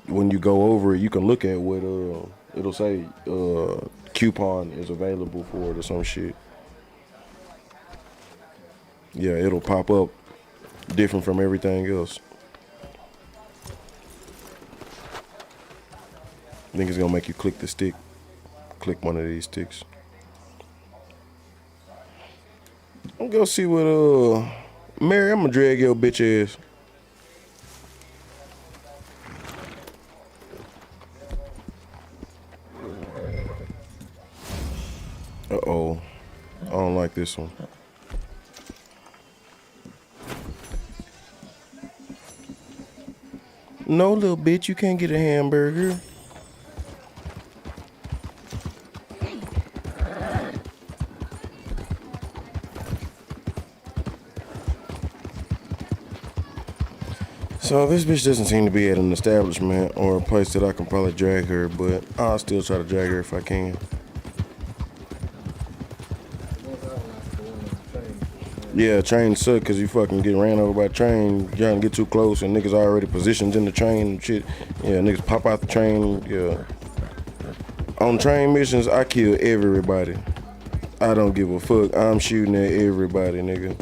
when you go over it, you can look at what it'll say. Coupon is available for it or some shit. Yeah, it'll pop up different from everything else. I think it's gonna make you click the stick. Click one of these sticks. I'm gonna see what Mary, I'm gonna drag your bitch ass. Uh-oh. I don't like this one. No, little bitch, you can't get a hamburger. So this bitch doesn't seem to be at an establishment or a place that I can probably drag her, but I'll still try to drag her if I can. Yeah, trains suck because you fucking get ran over by a train, you trying to get too close and niggas already positioned in the train and shit. Yeah, niggas pop out the train, yeah. On train missions, I kill everybody. I don't give a fuck. I'm shooting at everybody, nigga.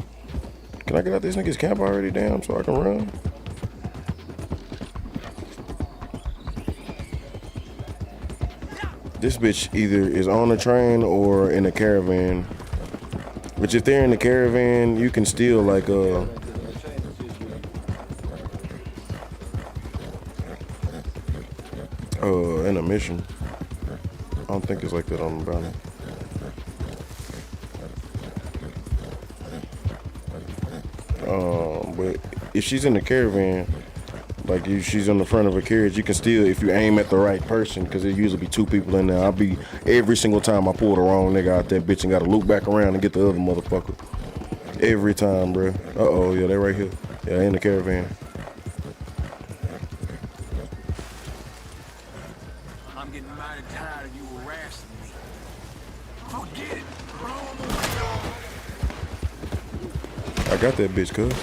Can I get out this nigga's camp already, damn, so I can run? This bitch either is on a train or in a caravan. Which if they're in the caravan, you can still like in a mission. I don't think it's like that on the bounty. But if she's in the caravan, like she's in the front of a carriage, you can still, if you aim at the right person, because there usually be two people in there. I'll be, every single time I pull the wrong nigga out that bitch and gotta loop back around and get the other motherfucker. Every time, bro. Uh-oh, yeah, they right here. Yeah, in the caravan. I'm getting mighty tired of you harassing me. Forget it. I got that bitch, cuz.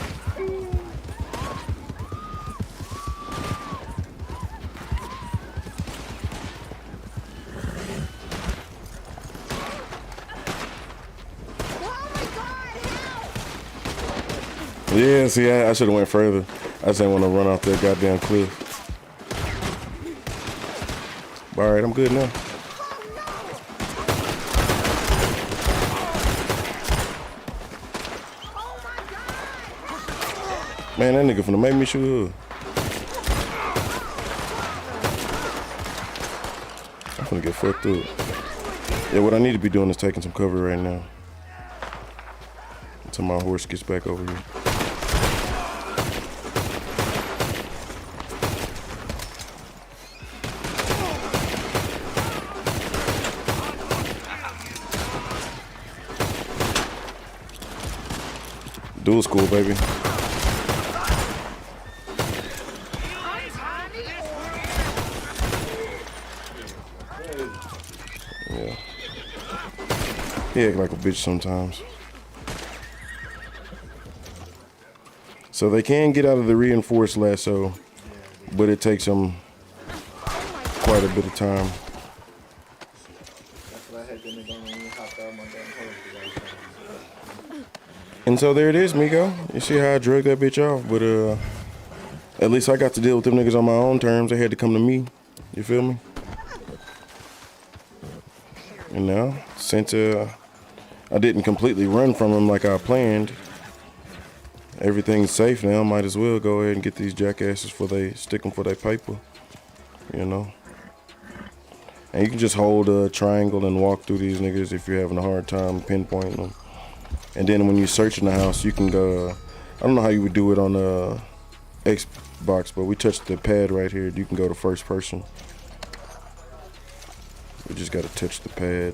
Yeah, see, I should have went further. I just didn't want to run off that goddamn cliff. All right, I'm good now. Man, that nigga finna make me shoot her. I'm finna get fucked up. Yeah, what I need to be doing is taking some cover right now until my horse gets back over here. Dual school, baby. Yeah. He act like a bitch sometimes. So they can get out of the reinforced lasso, but it takes them quite a bit of time. And so there it is, Miko. You see how I drug that bitch off, but at least I got to deal with them niggas on my own terms. They had to come to me. You feel me? And now, since I didn't completely run from them like I planned, everything's safe now. Might as well go ahead and get these jackasses before they stick them for their paper, you know? And you can just hold a triangle and walk through these niggas if you're having a hard time pinpointing them. And then when you search in the house, you can go, I don't know how you would do it on the Xbox, but we touched the pad right here. You can go to first person. We just got to touch the pad.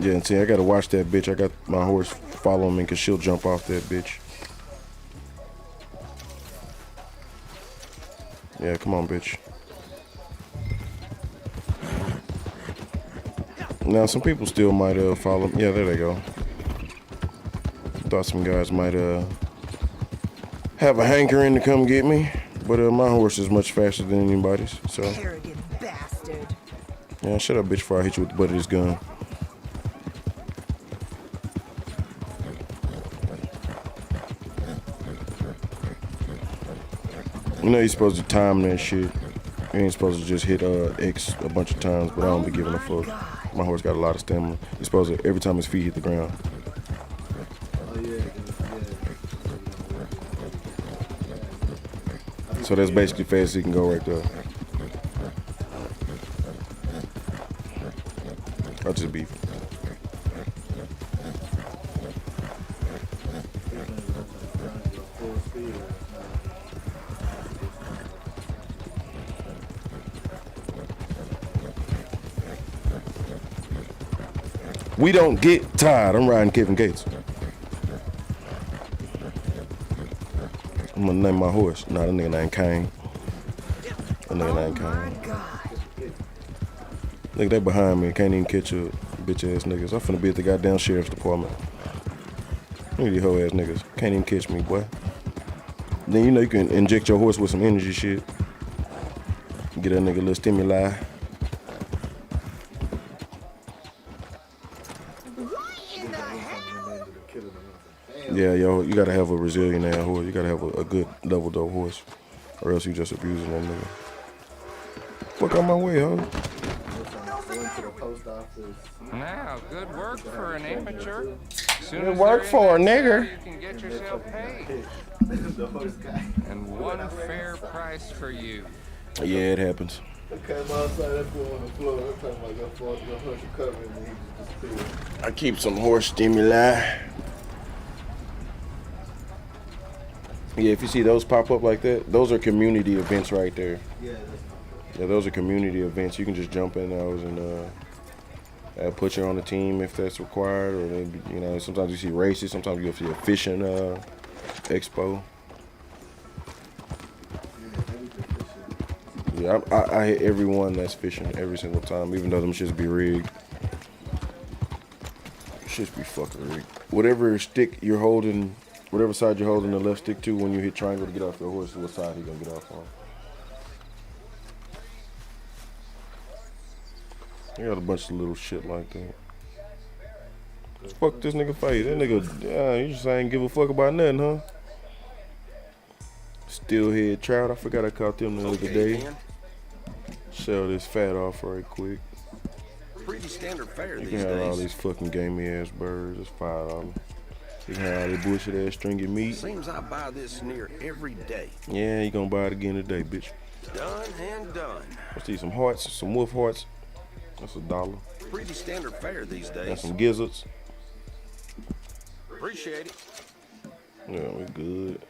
Yeah, and see, I got to watch that bitch. I got my horse following me because she'll jump off that bitch. Yeah, come on, bitch. Now, some people still might follow. Yeah, there they go. Thought some guys might have a hankering to come get me, but my horse is much faster than anybody's. So. Arrogant bastard. Yeah, shut up, bitch, before I hit you with the butt of this gun. You know you're supposed to time that shit. You ain't supposed to just hit X a bunch of times, but I don't be giving a fuck. My horse got a lot of stamina. You're supposed to, every time his feet hit the ground. Oh, yeah. So that's basically fast as he can go right there. I'll just be. speed. We don't get tired. I'm riding Kevin Gates. I'm gonna name my horse. Nah, that nigga named Kane. That nigga named Kane. Look, they behind me. Can't even catch up. Bitch ass niggas. I'm finna be at the goddamn sheriff's department. Look at these hoe ass niggas. Can't even catch me, boy. Then you know you can inject your horse with some energy shit. Get that nigga a little stimuli. Yeah, yo, you gotta have a resilient ass horse. You gotta have a good double dope horse, or else you just abusing that nigga. Fuck out my way, ho. Going to the post office. Now, good work for an amateur. Soon Good as work they're in for a that nigger. cell, you can get yourself paid. The horse guy. And one fair price for you. Yeah, it happens. I came outside, that boy on the floor. I'm talking about your horse recovering, and he just disappeared. I keep some horse stimuli. Yeah, if you see those pop up like that, those are community events right there. Yeah, that's Yeah, those are community events. You can just jump in those and put you on the team if that's required. Or maybe, you know, sometimes you see races. Sometimes you'll see a fishing expo. Yeah, I hit everyone that's fishing every single time, even though them shits be rigged. Shits be fucking rigged. Whatever stick you're holding, whatever side you're holding the left stick to when you hit triangle to get off your horse, what side he gonna get off on. You got a bunch of little shit like that. Fuck this nigga face. That nigga, you just ain't give a fuck about nothing, huh? Steelhead trout. I forgot I caught them the other day. Sell this fat off right quick. Pretty standard fare You these can have all days. these fucking gamey ass birds. It's $5. You can have all this bullshit ass stringy meat. Seems I buy this near every day. Yeah, you gonna buy it again today, bitch. Done and done. Let's see some hearts, some wolf hearts. That's $1. Pretty standard fare these And days. some gizzards. Appreciate it. Yeah, we good.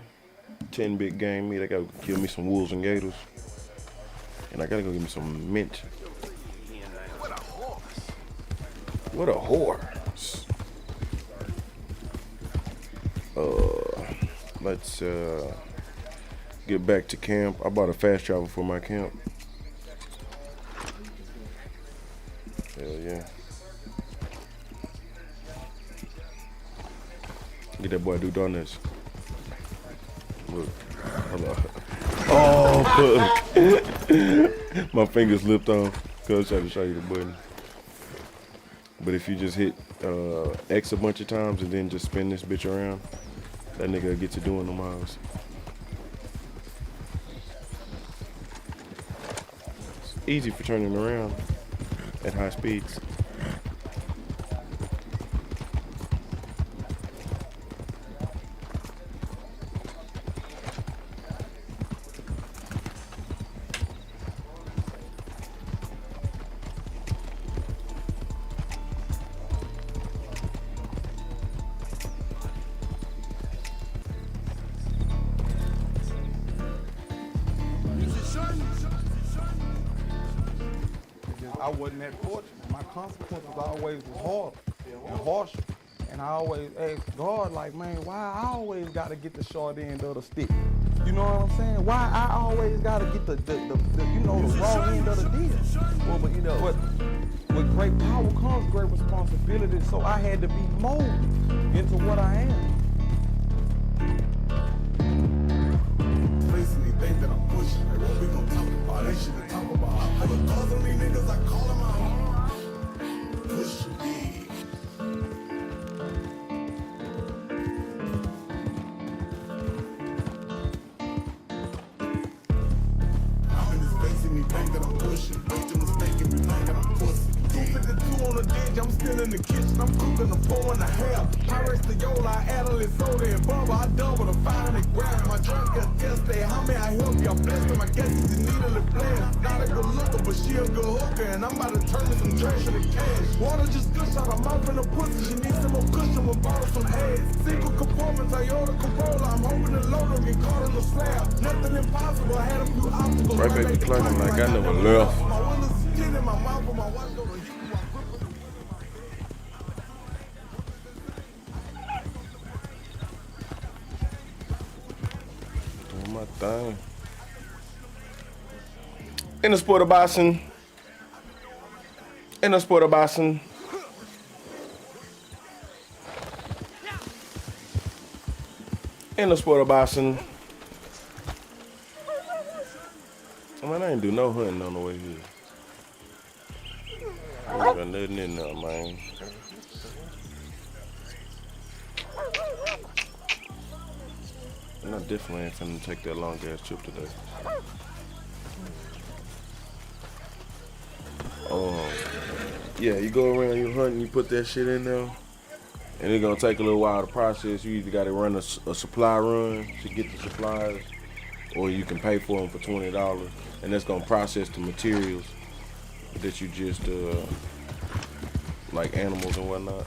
10 big game meat. I gotta kill me some wolves and gators. And I gotta go get me some mint. What a horse. What a horse. Let's get back to camp. I bought a fast travel for my camp. Hell yeah. Get that boy do donuts. Look. Hold on. Oh, fuck. My finger slipped off. Cause I tried to show you the button. But if you just hit X a bunch of times and then just spin this bitch around, that nigga will get to doing the miles. It's easy for turning around at high speeds. I wasn't that fortunate. My consequences always was hard and harsh. And I always asked God, like, man, why I always gotta get the short end of the stick? You know what I'm saying? Why I always gotta get the you know, the wrong end of the deal? Well, but you know, but with great power comes great responsibility. So I had to be molded into what I am. Basically, think that I'm pushing. Like, what we gonna talk about? They shouldn't talk about. I look calls on these niggas, I call them out. Push big. I'm in this space and me think that I'm pushing. Bitch, you mistaken me think that I'm pussy. 252 on the ditch, I'm still in the kitchen. I'm cooking a 4.5. I race the Yola, I add a little soda and bubble. I double the 500 grams. My drunk got tested. How may I help you? I'm blessed with my guess you need a little blast. Not a good looker, but but she a good hooker, and I'm about to turn me some trash into cash. Water just gush out her mouth in the pussy. She needs some more cushion with borrow some ass. Single compartment, Toyota Corolla. I'm hoping the loader get caught on the slab. Nothing impossible. I had a few obstacles. Right back to Clinton like I never left. My windows is thin in my mouth, but my watch go to hit me. Doing my thing. In the sport of boxing. In the sport of boxing. In the sport of boxing. I mean, I ain't do no hunting on the way here. I ain't got nothing in there, man. And I definitely ain't finna take that long ass trip today. Yeah, you go around, you hunting, you put that shit in there, and it's gonna take a little while to process. You either gotta run a supply run to get the supplies, or you can pay for them for $20, and that's gonna process the materials that you just, like animals and whatnot.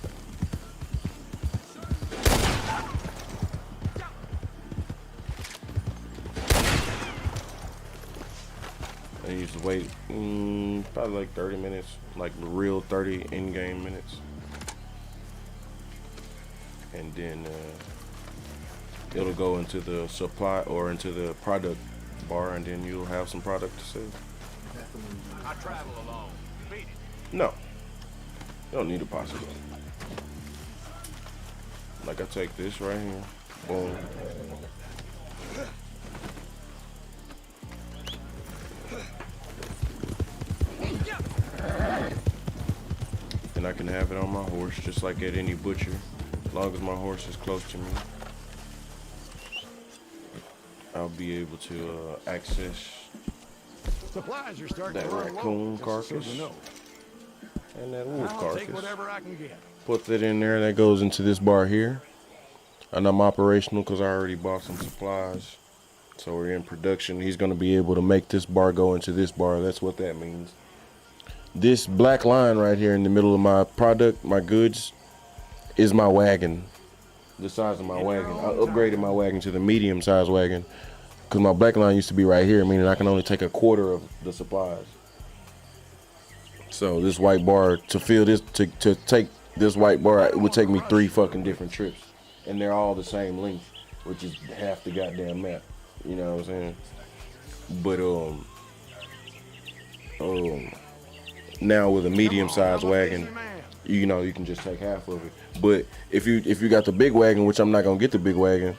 I used to wait probably like 30 minutes, like the real 30 in-game minutes. And then it'll go into the supply or into the product bar, and then you'll have some product to sell. I travel alone. Beat it. No, you don't need a possible. Like I take this right here, boom. And I can have it on my horse just like at any butcher, as long as my horse is close to me. I'll be able to access Supplies are starting that to run raccoon low. carcass and that wolf I'll carcass. take whatever I can get. Put that in there, that goes into this bar here. And I'm operational because I already bought some supplies. So we're in production. He's going to be able to make this bar go into this bar. That's what that means. This black line right here in the middle of my product, my goods, is my wagon. The size of my wagon. I upgraded my wagon to the medium size wagon because my black line used to be right here, meaning I can only take a quarter of the supplies. So this white bar, to fill this, to take this white bar, it would take me 3 fucking different trips. And they're all the same length, which is half the goddamn map. You know what I'm saying? But now with a medium-sized wagon, you know, you can just take half of it. But if you got the big wagon, which I'm not gonna get the big wagon,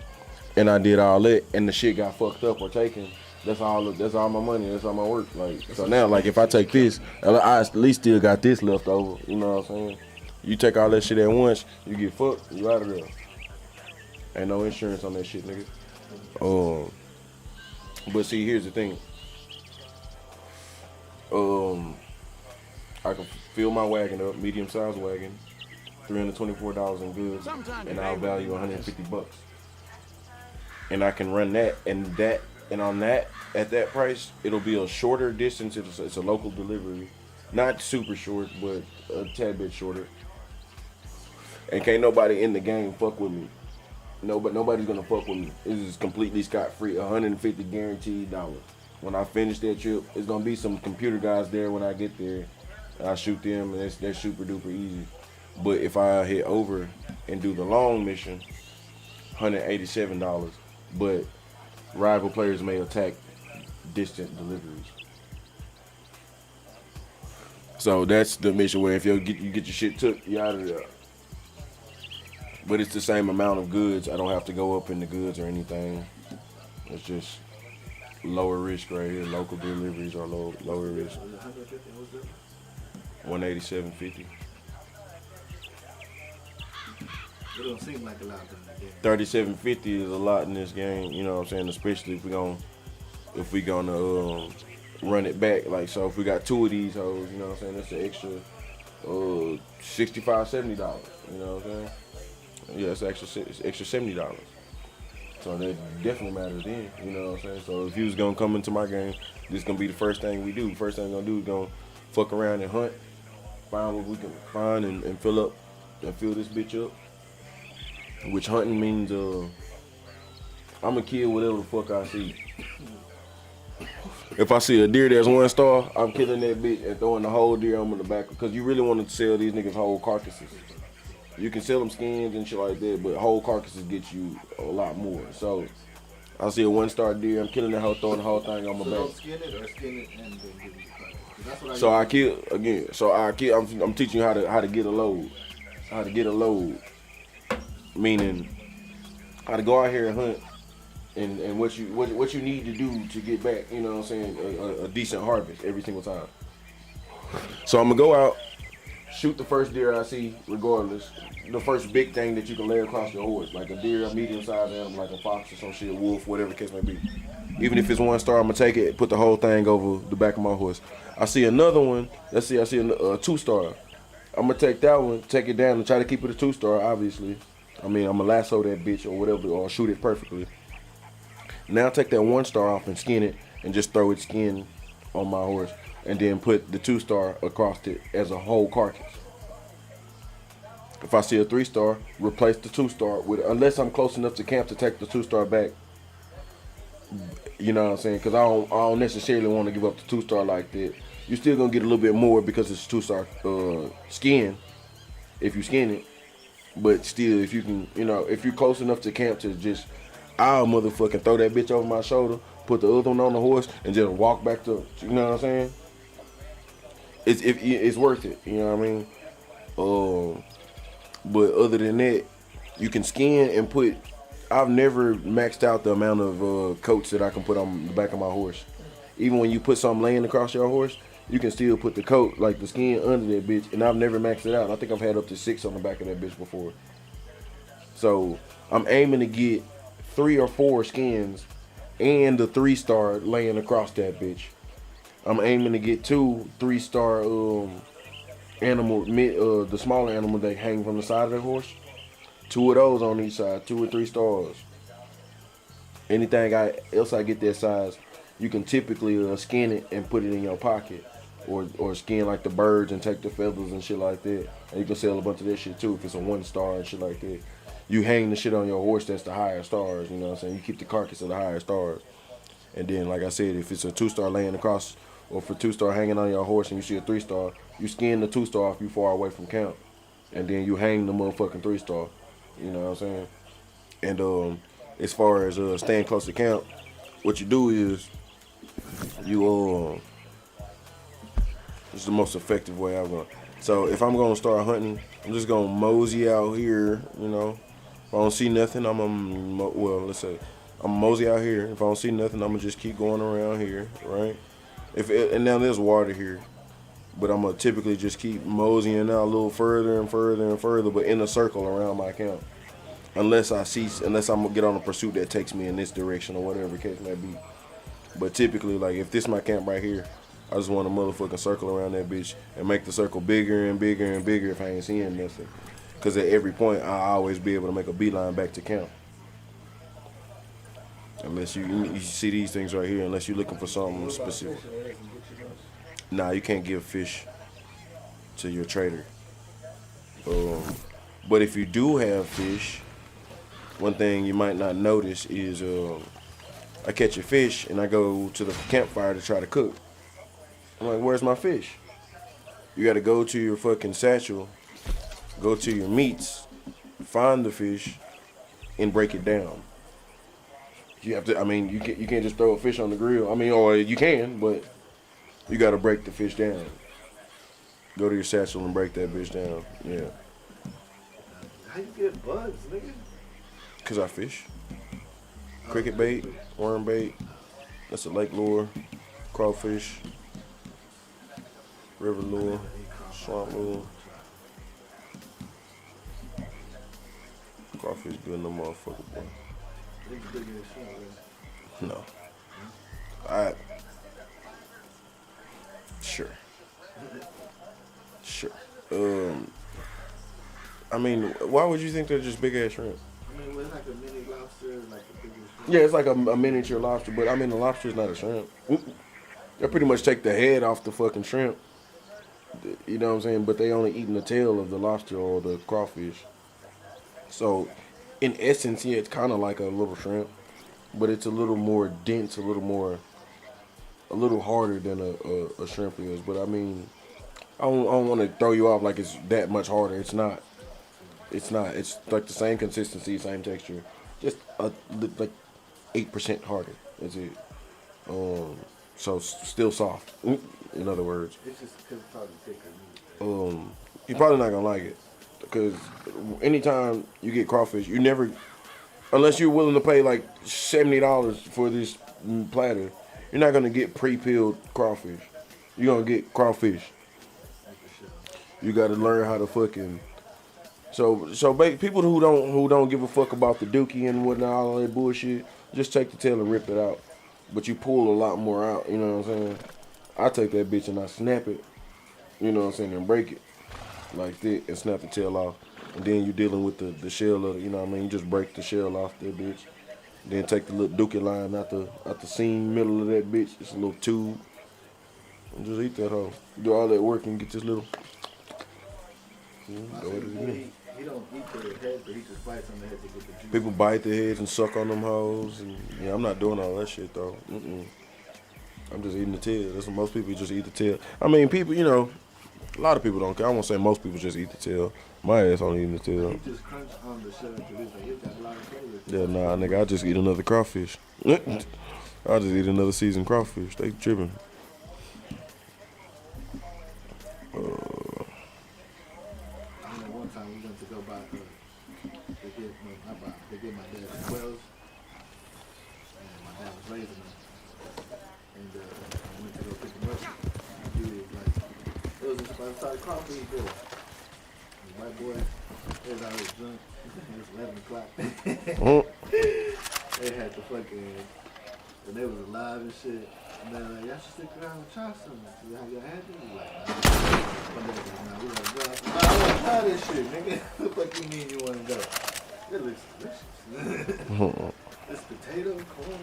and I did all that, and the shit got fucked up or taken, that's all my money, that's all my work. Like, so now, like, if I take this, I at least still got this left over. You know what I'm saying? You take all that shit at once, you get fucked, you out of there. Ain't no insurance on that shit, nigga. But see, here's the thing. I can fill my wagon up, medium-sized wagon, $324 in goods, and I'll value $150. And I can run that, and on that, at that price, it'll be a shorter distance. It's a local delivery, not super short, but a tad bit shorter. And can't nobody in the game fuck with me. No, but nobody's gonna fuck with me. This is completely scot-free, $150 guaranteed dollars. When I finish that trip, it's gonna be some computer guys there when I get there. I shoot them, and they're super duper easy. But if I hit over and do the long mission, $187. But rival players may attack distant deliveries. So that's the mission where if you get your shit took, you're out of there. But it's the same amount of goods. I don't have to go up in the goods or anything. It's just lower risk right here. Local deliveries are lower risk. $187.50. It don't seem like a lot in the game. $37.50 is a lot in this game. You know what I'm saying? Especially if we gonna run it back. Like, so if we got 2 of these hoes, you know what I'm saying? That's an extra $65, $70. You know what I'm saying? Yeah, it's extra $70. So So that definitely matters then. You know what I'm saying? So if you was gonna come into my game, this gonna be the first thing we do. First thing we're gonna do is gonna fuck around and hunt, find what we can find and fill up and fill this bitch up. Which hunting means I'm gonna kill whatever the fuck I see. If I see a deer that's 1 star, I'm killing that bitch and throwing the whole deer on the back because you really want to sell these niggas whole carcasses. You can sell them skins and shit like that, but whole carcasses get you a lot more. So I see a 1-star deer, I'm killing that whole, throwing the whole thing on my So back. don't skin it or skin it and then give it the cut. That's what So I kill again. So I kill. I'm teaching you how to get a load. How to get a load, meaning how to go out here and hunt, and what you need to do to get back. You know what I'm saying? A decent harvest every single time. So I'm gonna go out, shoot the first deer I see, regardless. The first big thing that you can lay across your horse, like a deer, a medium-sized animal, like a fox or some shit, a wolf, whatever the case may be. Even if it's 1 star, I'm gonna take it, put the whole thing over the back of my horse. I see another one. Let's see, I see a 2-star. I'm gonna take that one, take it down, and try to keep it a 2-star. Obviously, I mean, I'm gonna lasso that bitch or whatever, or shoot it perfectly. Now take that 1-star off and skin it, and just throw its skin on my horse, and then put the 2-star across it as a whole carcass. If I see a 3-star, replace the 2-star with, unless I'm close enough to camp to take the 2-star back. You know what I'm saying? Because I don't necessarily want to give up the 2-star like that. You're still gonna get a little bit more because it's 2-star skin if you skin it. But still, if you can, you know, if you're close enough to camp to just, I'll motherfucking throw that bitch over my shoulder, put the other one on the horse, and just walk back to, you know what I'm saying? It's worth it. You know what I mean? But other than that, you can skin and put. I've never maxed out the amount of coats that I can put on the back of my horse. Even when you put something laying across your horse, you can still put the coat, like the skin, under that bitch. And I've never maxed it out. I think I've had up to 6 on the back of that bitch before. So I'm aiming to get 3 or 4 skins and the 3-star laying across that bitch. I'm aiming to get 2 3-star animal, the smaller animal that hang from the side of the horse. 2 of those on each side, 2 or 3 stars. Anything else I get that size, you can typically skin it and put it in your pocket, or skin like the birds and take the feathers and shit like that. And you can sell a bunch of that shit too if it's a 1-star and shit like that. You hang the shit on your horse that's the higher stars. You know what I'm saying? You keep the carcass of the higher stars. And then, like I said, if it's a 2-star laying across, or for 2-star hanging on your horse and you see a 3-star, you skin the 2-star if you far away from camp, and then you hang the motherfucking 3-star. You know what I'm saying? And as far as staying close to camp, what you do is you it's the most effective way I'm going. So if I'm gonna start hunting, I'm just gonna mosey out here. You know, if I don't see nothing, let's say I'm mosey out here. If I don't see nothing, I'm gonna just keep going around here, right? And now there's water here, but I'm gonna typically just keep moseying out a little further and further and further, but in a circle around my camp. Unless I'm gonna get on a pursuit that takes me in this direction or whatever the case may be. But typically, like if this is my camp right here, I just want to motherfucking circle around that bitch and make the circle bigger and bigger and bigger if I ain't seeing nothing. Cause at every point, I'll always be able to make a beeline back to camp. Unless you see these things right here, unless you're looking for something specific. Nah, you can't give fish to your trader. But if you do have fish, one thing you might not notice is I catch a fish and I go to the campfire to try to cook. I'm like, where's my fish? You gotta go to your fucking satchel, go to your meats, find the fish, and break it down. You have to, I mean, you can't just throw a fish on the grill. I mean, or you can, but you gotta break the fish down. Go to your satchel and break that bitch down. Yeah. How you get bugs, nigga? Cause I fish. Cricket bait, worm bait. That's a lake lure. Crawfish. River lure. Swamp lure. Crawfish good in the motherfucker, boy. No. Sure. I mean, why would you think they're just big ass shrimp? I mean, we're like a mini lobster. lobster, like the biggest shrimp. Yeah, it's like a miniature lobster, but I mean the lobster is not a shrimp. They pretty much take the head off the fucking shrimp. You know what I'm saying? But they only eating the tail of the lobster or the crawfish. So, in essence, yeah, it's kind of like a little shrimp, but it's a little more dense, a little harder than a shrimp is. But I mean, I don't want to throw you off like it's that much harder. It's not. It's not. It's like the same consistency, same texture, just like 8% harder. That's it. So still soft. In other words. It's just because it's probably thicker. You're probably not gonna like it because anytime you get crawfish, you never, unless you're willing to pay like $70 for this platter, you're not gonna get pre-peeled crawfish. You're gonna get crawfish. You gotta learn how to fucking. So people who don't give a fuck about the dookie and whatnot, all that bullshit, just take the tail and rip it out. But you pull a lot more out. You know what I'm saying? I take that bitch and I snap it. You know what I'm saying, and break it like that and snap the tail off. And then you're dealing with the shell of it, you know what I mean? You just break the shell off that bitch. Then take the little dookie line out the seam middle of that bitch. It's a little tube. And just eat that hoe. Do all that work and get this little. He don't eat the head, but he just bites on the head to get the juice. People bite their heads and suck on them hoes. And yeah, I'm not doing all that shit though. I'm just eating the tail. That's what most people just eat the tail. I mean, people, you know, a lot of people don't care. I won't say most people just eat the tail. My ass only eating the tail. He just crunch on the shell because he's like, it got a lot of flavor. Yeah, nah, nigga, I just eat another crawfish. I just eat another seasoned crawfish. They tripping. I remember one time we went to go buy, they gave my dad some quails, and my dad was raising them. And I went to go pick them up. He was like, it was just about to start crawfish bill. The white boy, they was always drunk. It was 11 o'clock. They had the fucking, and they was alive and shit. And they're like, y'all should stick around and try something. So y'all had to? He's like, nah. My dad was like, nah, we gonna go. Nah, I wanna try this shit, nigga. What the fuck you mean you wanna go? It looks delicious. It's potato, corn,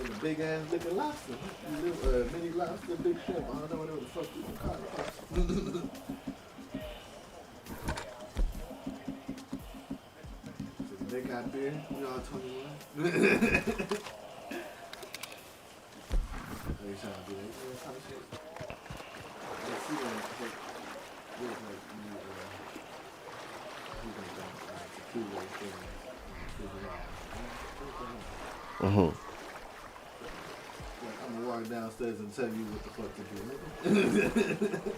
and a big ass looking lobster. Mini lobster, big shrimp. I don't know what the fuck you can call it. So they got beer. We all 21. They trying to do that type of shit. Let's see what like I'm gonna walk downstairs and tell you what the fuck to do, nigga.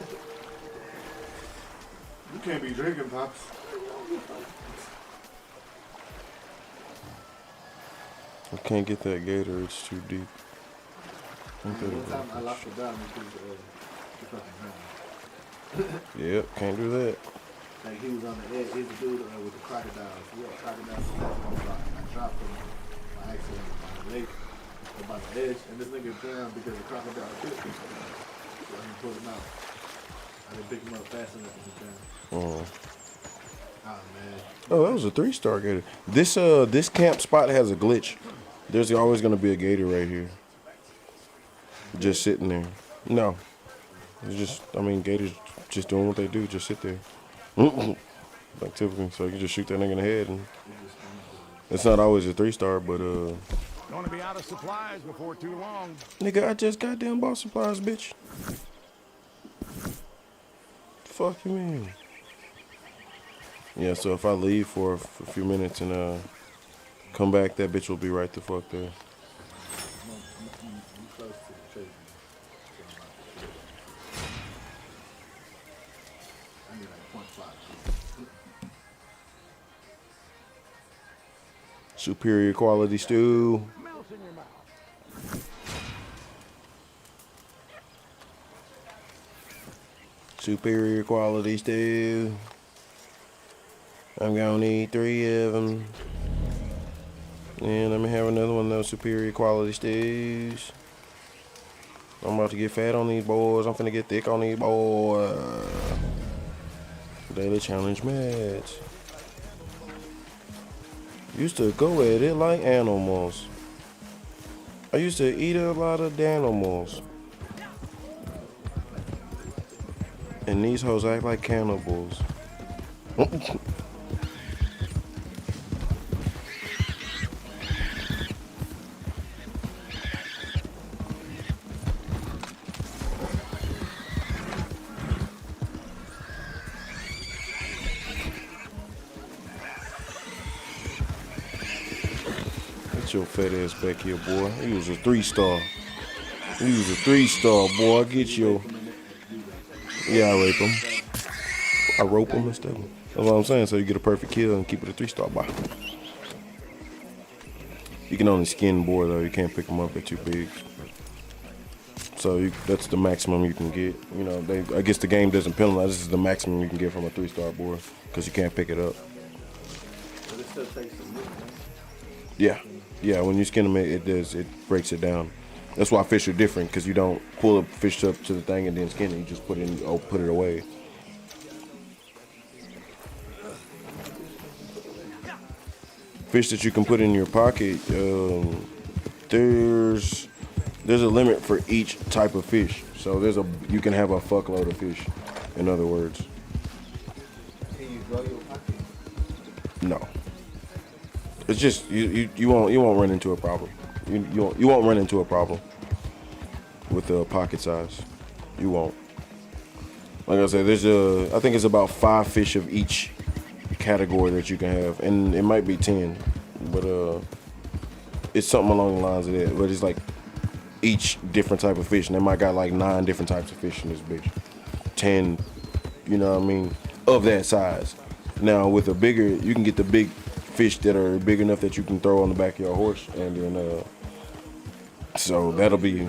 You can't be drinking, Pops. I can't get that gator, it's too deep. One time I lost the bottom because the fucking ground. Yep, can't do that. Like he was on the edge. He's a dude with the crocodiles. We had crocodiles attached. I dropped him by accident on the lake, by the edge, and this nigga drowned because the crocodile bit him. So I pulled him out. I didn't pick him up fast enough and he drowned. Oh man. Oh, that was a 3-star gator. This camp spot has a glitch. There's always gonna be a gator right here. Just sitting there. No. It's just, I mean, gators just doing what they do, just sit there. Like typically, so you can just shoot that nigga in the head. And it's not always a 3-star, but Gonna be out of supplies before too long. nigga, I just goddamn bought supplies, bitch. Fuck you mean? Yeah, so if I leave for a few minutes and come back, that bitch will be right the fuck there. Superior quality stew. Superior quality stew. I'm gonna need 3 of them. And let me have another one of those superior quality stews. I'm about to get fat on these boys. I'm finna get thick on these boys. Daily challenge match. Used to go at it like animals. I used to eat a lot of animals. And these hoes act like cannibals. Get your fat ass back here, boy. He was a 3-star. He was a 3-star, boy. Get your... Yeah, I rape him. I rope him instead. That's what I'm saying. So you get a perfect kill and keep it a 3-star boy. You can only skin boar though. You can't pick them up. They're too big. So that's the maximum you can get. You know, I guess the game doesn't penalize. This is the maximum you can get from a 3-star boar because you can't pick it up. But it still takes some movement. Yeah, yeah. When you skin them, it breaks it down. That's why fish are different because you don't pull a fish up to the thing and then skin it. You just put it away. Fish that you can put in your pocket, there's a limit for each type of fish. So you can have a fuckload of fish. In other words. Can you grow your pocket? No. It's just you won't run into a problem. You won't run into a problem with the pocket size. You won't. Like I said, I think it's about 5 fish of each category that you can have, and it might be 10, but it's something along the lines of that. But it's like each different type of fish, and they might got like 9 different types of fish in this bitch. 10, you know what I mean, of that size. Now with a bigger, you can get the big fish that are big enough that you can throw on the back of your horse, and then so that'll be.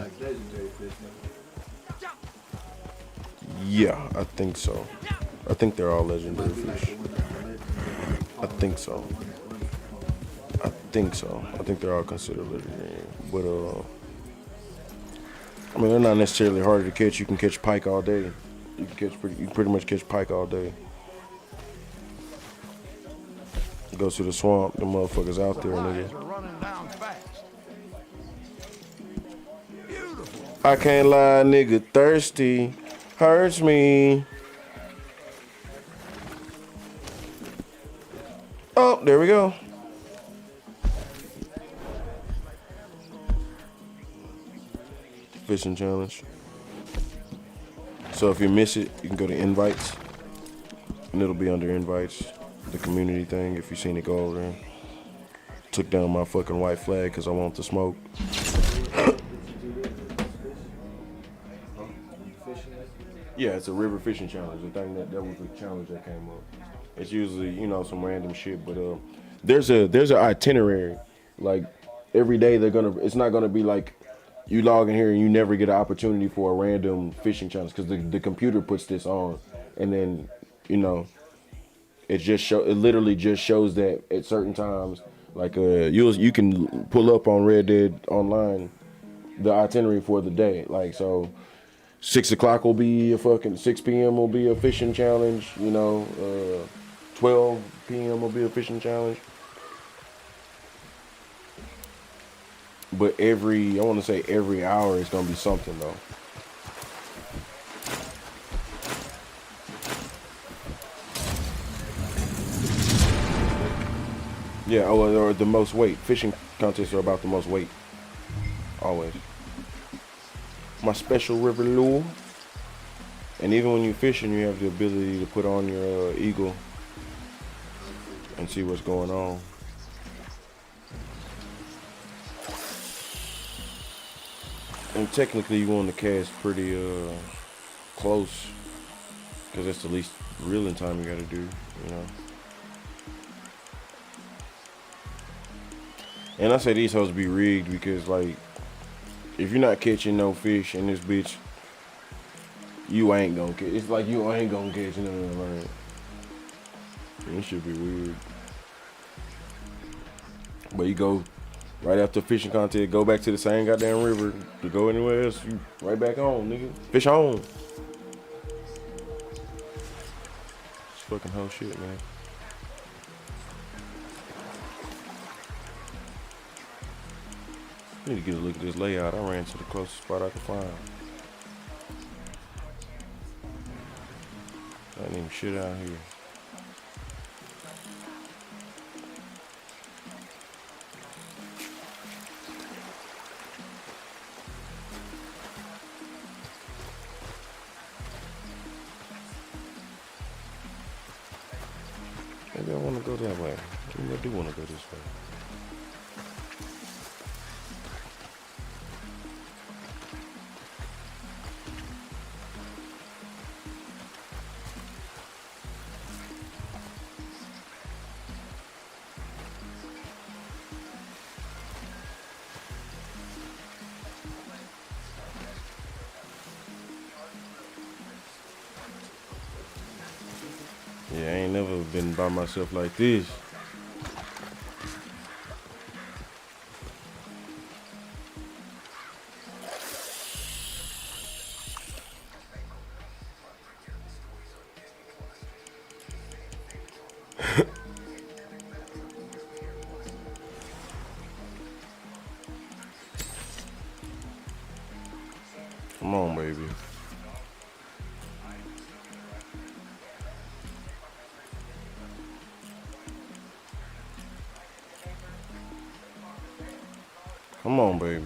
Yeah, I think so. I think they're all legendary fish. I think so. I think they're all considered legendary. But I mean, they're not necessarily harder to catch. You can catch pike all day. You can pretty much catch pike all day. Go to the swamp, the motherfuckers out there, nigga. I can't lie, nigga, thirsty hurts me. Oh, there we go. Fishing challenge. So if you miss it, you can go to invites, and it'll be under invites. The community thing, if you seen it, go over there. Took down my fucking white flag because I want to smoke. Yeah, it's a river fishing challenge. The thing that was the challenge that came up. It's usually, you know, some random shit, but there's an itinerary. Like every day it's not gonna be like you log in here and you never get an opportunity for a random fishing challenge because the computer puts this on, and then, you know, it literally just shows that at certain times, like you can pull up on Red Dead Online the itinerary for the day. Like, so 6 o'clock will be a fucking 6 p.m. will be a fishing challenge, you know, 12 p.m. will be a fishing challenge. But I want to say every hour is gonna be something though. Yeah, or the most weight. Fishing contests are about the most weight. Always. My special river lure. And even when you're fishing, you have the ability to put on your eagle and see what's going on. And technically you want to cast pretty close, because that's the least reeling time you gotta do, you know. And I say these hoes be rigged because, like, if you're not catching no fish in this bitch, you ain't gonna catch. It's like you ain't gonna catch none of them. It should be weird. But you go right after fishing contest, go back to the same goddamn river to go anywhere else. You right back on, nigga. Fish on. It's fucking whole shit, man. Need to get a look at this layout. I ran to the closest spot I could find. I ain't even shit out here. Maybe I want to go that way. Maybe I do want to go this way. Yeah, I ain't never been by myself like this. Come on, baby. Come on, baby.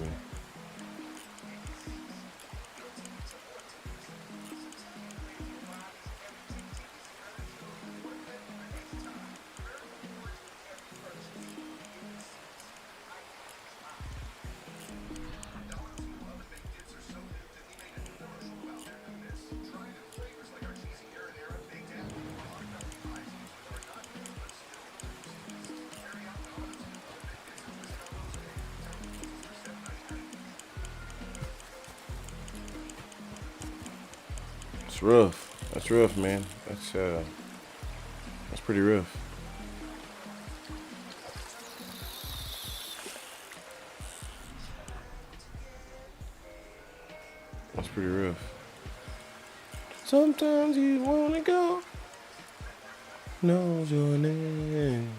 It's rough. That's rough, man. That's pretty rough. That's pretty rough. Sometimes you wanna go. Knows your name.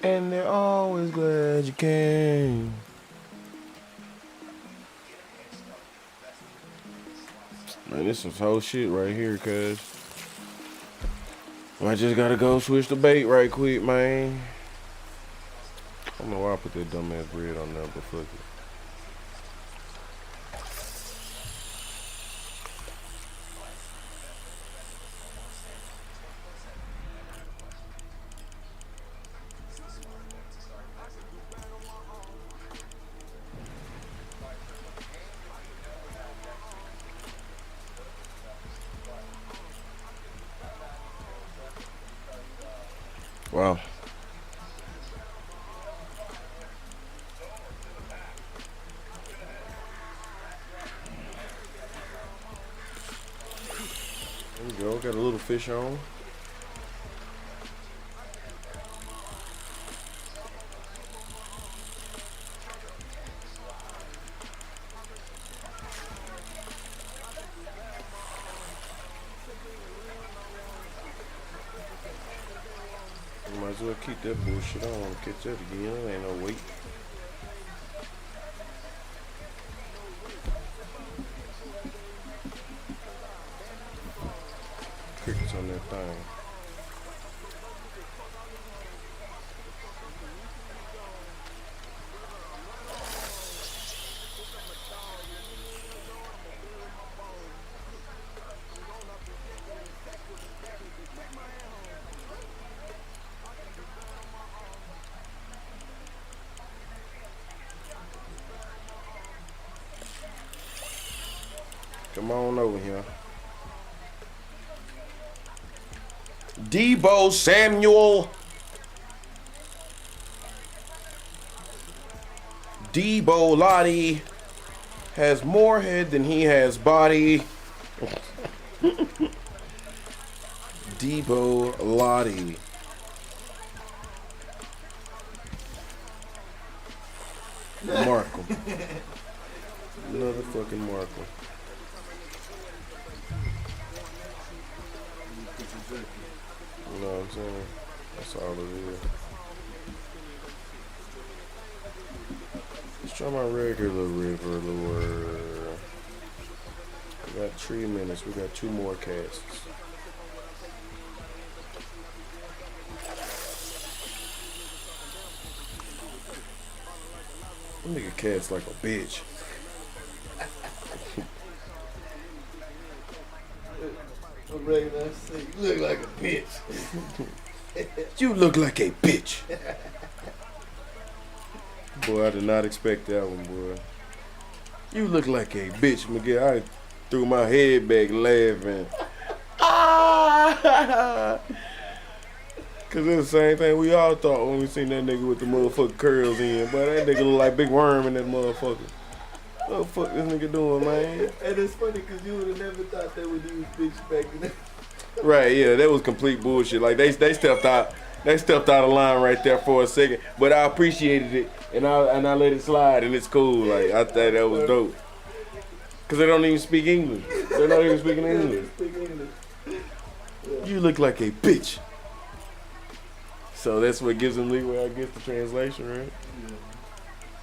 And they're always glad you came. Man, this is whole shit right here, cuz. I just gotta go switch the bait right quick, man. I don't know why I put that dumbass bread on there, but fuck it. Wow. There we go. Got a little fish on. Might as well keep that bullshit on. I don't want to catch that again. Ain't no weight. Crickets on that thing. Come on over here. Debo Samuel. Debo Lottie has more head than he has body. Debo Lottie. Markle. Another fucking Markle. You know what I'm saying? That's all it is. try my regular river lure. We got 3 minutes. We got 2 more casts. That nigga casts like a bitch. You look like a bitch. You look like a bitch. Boy, I did not expect that one, boy. You look like a bitch, Miguel. I threw my head back laughing. Ah! Cause it's the same thing we all thought when we seen that nigga with the motherfucking curls in. But that nigga look like Big Worm in that motherfucker. What the fuck this nigga doing, man? And it's funny because you would have never thought they would use bitch back then. Right, yeah, that was complete bullshit. Like they stepped out of line right there for a second. But I appreciated it and I let it slide and it's cool. Like I thought that was dope. Cause they don't even speak English. They're not even speaking English. You look like a bitch. So that's what gives them leeway, I guess, the translation, right? Yeah.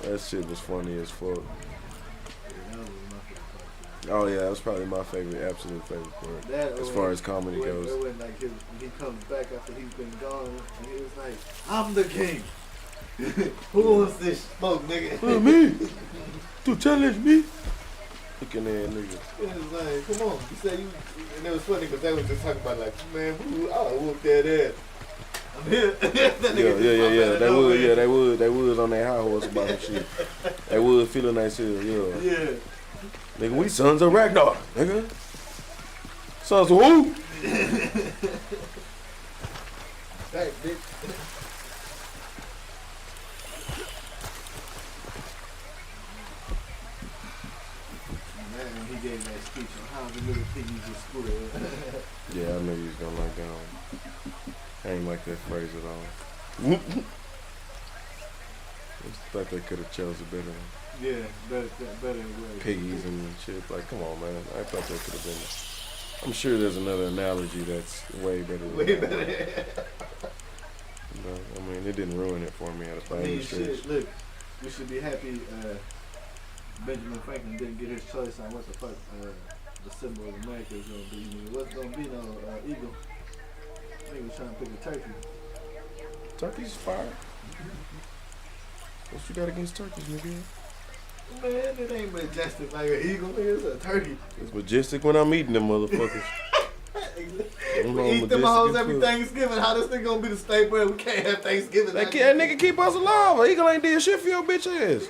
That shit was funny as fuck. Oh yeah, that was probably my favorite, absolute favorite part. As far as comedy goes. When like he comes back after he's been gone and he was like, I'm the king. Who wants this smoke, nigga? Me? To challenge me? Looking at nigga. It was like, come on. He said you, and it was funny because they was just talking about like, man, I'll whoop that ass. I'm here. Yeah. They was on their high horse about some shit. They was feeling that shit, yeah. Yeah. Nigga, we sons of Ragnar, nigga. Sons of who? Hey, bitch. Man, he gave that speech on how the little piggies is squirrel. Yeah, I knew you was gonna like that one. I ain't like that phrase at all. I thought they could have chose a better one. Yeah, better way. Piggies and shit. Like, come on, man. I thought that could have been. I'm sure there's another analogy that's way better than Way that. better. No, I mean, it didn't ruin it for me at a I mean, stretch. shit, look, we should be happy Benjamin Franklin didn't get his choice on what the fuck the symbol of America is going to be. It wasn't going to be no eagle. He was trying to pick a turkey. Turkey's fire. What you got against turkeys, nigga? Man, it ain't majestic like an eagle, nigga. It's a turkey. It's majestic when I'm eating them motherfuckers. We eat them hoes every Thanksgiving. How this thing gonna be the staple? We can't have Thanksgiving. That nigga keep us alive. An eagle ain't did shit for your bitch ass.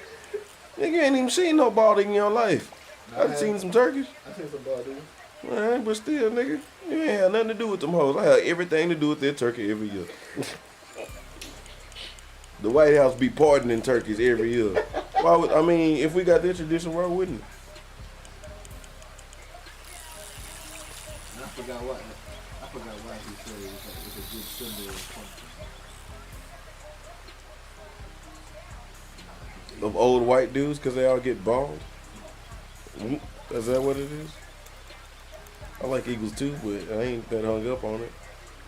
Nigga, you ain't even seen no bald eagle in your life. I've seen some turkeys. I seen some bald eagles. Man, but still, nigga, you ain't had nothing to do with them hoes. I had everything to do with their turkey every year. The White House be pardoning turkeys every year. Why would, I mean, if we got that tradition, why wouldn't it? I forgot why he said it was like, it's a good symbol of something. Of old white dudes, because they all get bald? Is that what it is? I like eagles too, but I ain't that hung up on it.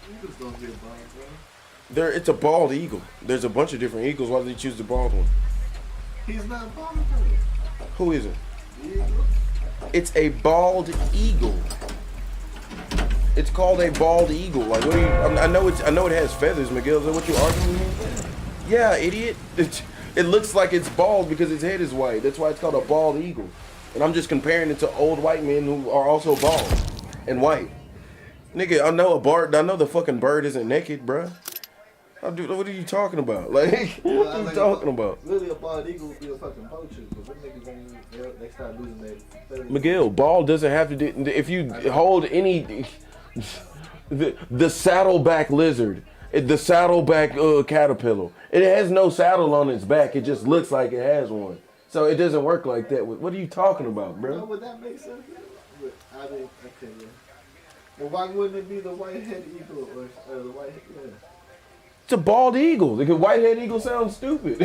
Eagles don't get bald, bro. It's a bald eagle. There's a bunch of different eagles. Why did he choose the bald one? He's not bald, bro. Who is it? The eagle. It's a bald eagle. It's called a bald eagle. Like, what are you? I know it has feathers, Miguel. Is that what you arguing with? Yeah, idiot. It looks like it's bald because its head is white. That's why it's called a bald eagle. And I'm just comparing it to old white men who are also bald and white. Nigga, I know the fucking bird isn't naked, bruh. What are you talking about? Like, what are you talking about? Really, a bald eagle would be a fucking poacher, because them niggas ain't, they start losing their feathers. Miguel, bald doesn't have to do, if you hold any, the saddleback lizard, the saddleback caterpillar, it has no saddle on its back, it just looks like it has one. So it doesn't work like that. What are you talking about, bro? No, would that make sense? But I didn't, okay, yeah. Well, why wouldn't it be the white-headed eagle or the white, yeah. It's a bald eagle. The white-headed eagle sounds stupid.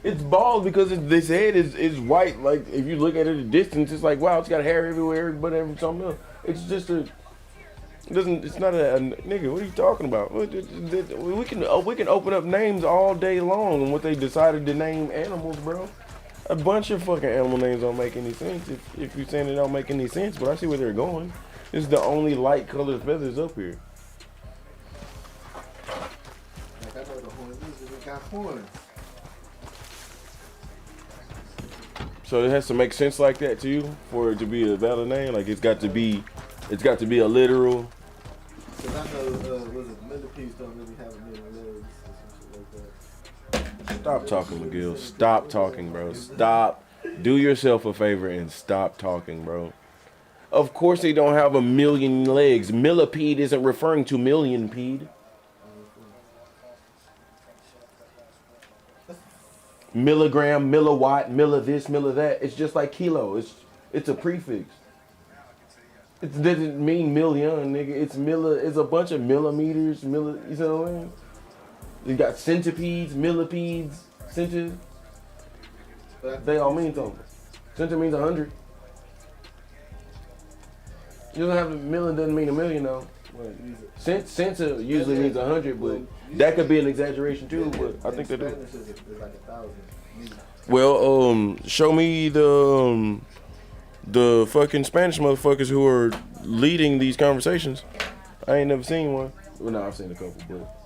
It's bald because this head is white. Like, if you look at it at a distance, it's like, wow, it's got hair everywhere, but something else. It's just it's not a nigga, what are you talking about? We can open up names all day long on what they decided to name animals, bro. A bunch of fucking animal names don't make any sense if you're saying it don't make any sense, but I see where they're going. It's the only light colored feathers up here. Like I know the horns. It got horns. So it has to make sense like that to you for it to be a valid name. Like it's got to be a literal. Cause I know, was it millipedes don't really have a million legs or some shit like that. Stop talking, McGill. Stop talking, bro. Stop. Do yourself a favor and stop talking, bro. Of course they don't have a million legs. Millipede isn't referring to millionpede. Milligram, milliwatt, milli this, milli that. It's just like kilo. It's a prefix. It doesn't mean million, nigga. It's a bunch of millimeters, you know what I mean? You got centipedes, millipedes, centi. They all mean something. Centi means 100. You don't have a million, doesn't mean a million though. Centa usually means 100, but that could be an exaggeration too. But I think they do. Spanish is like 1,000. Well, show me the fucking Spanish motherfuckers who are leading these conversations. I ain't never seen one. Well, no, I've seen a couple, but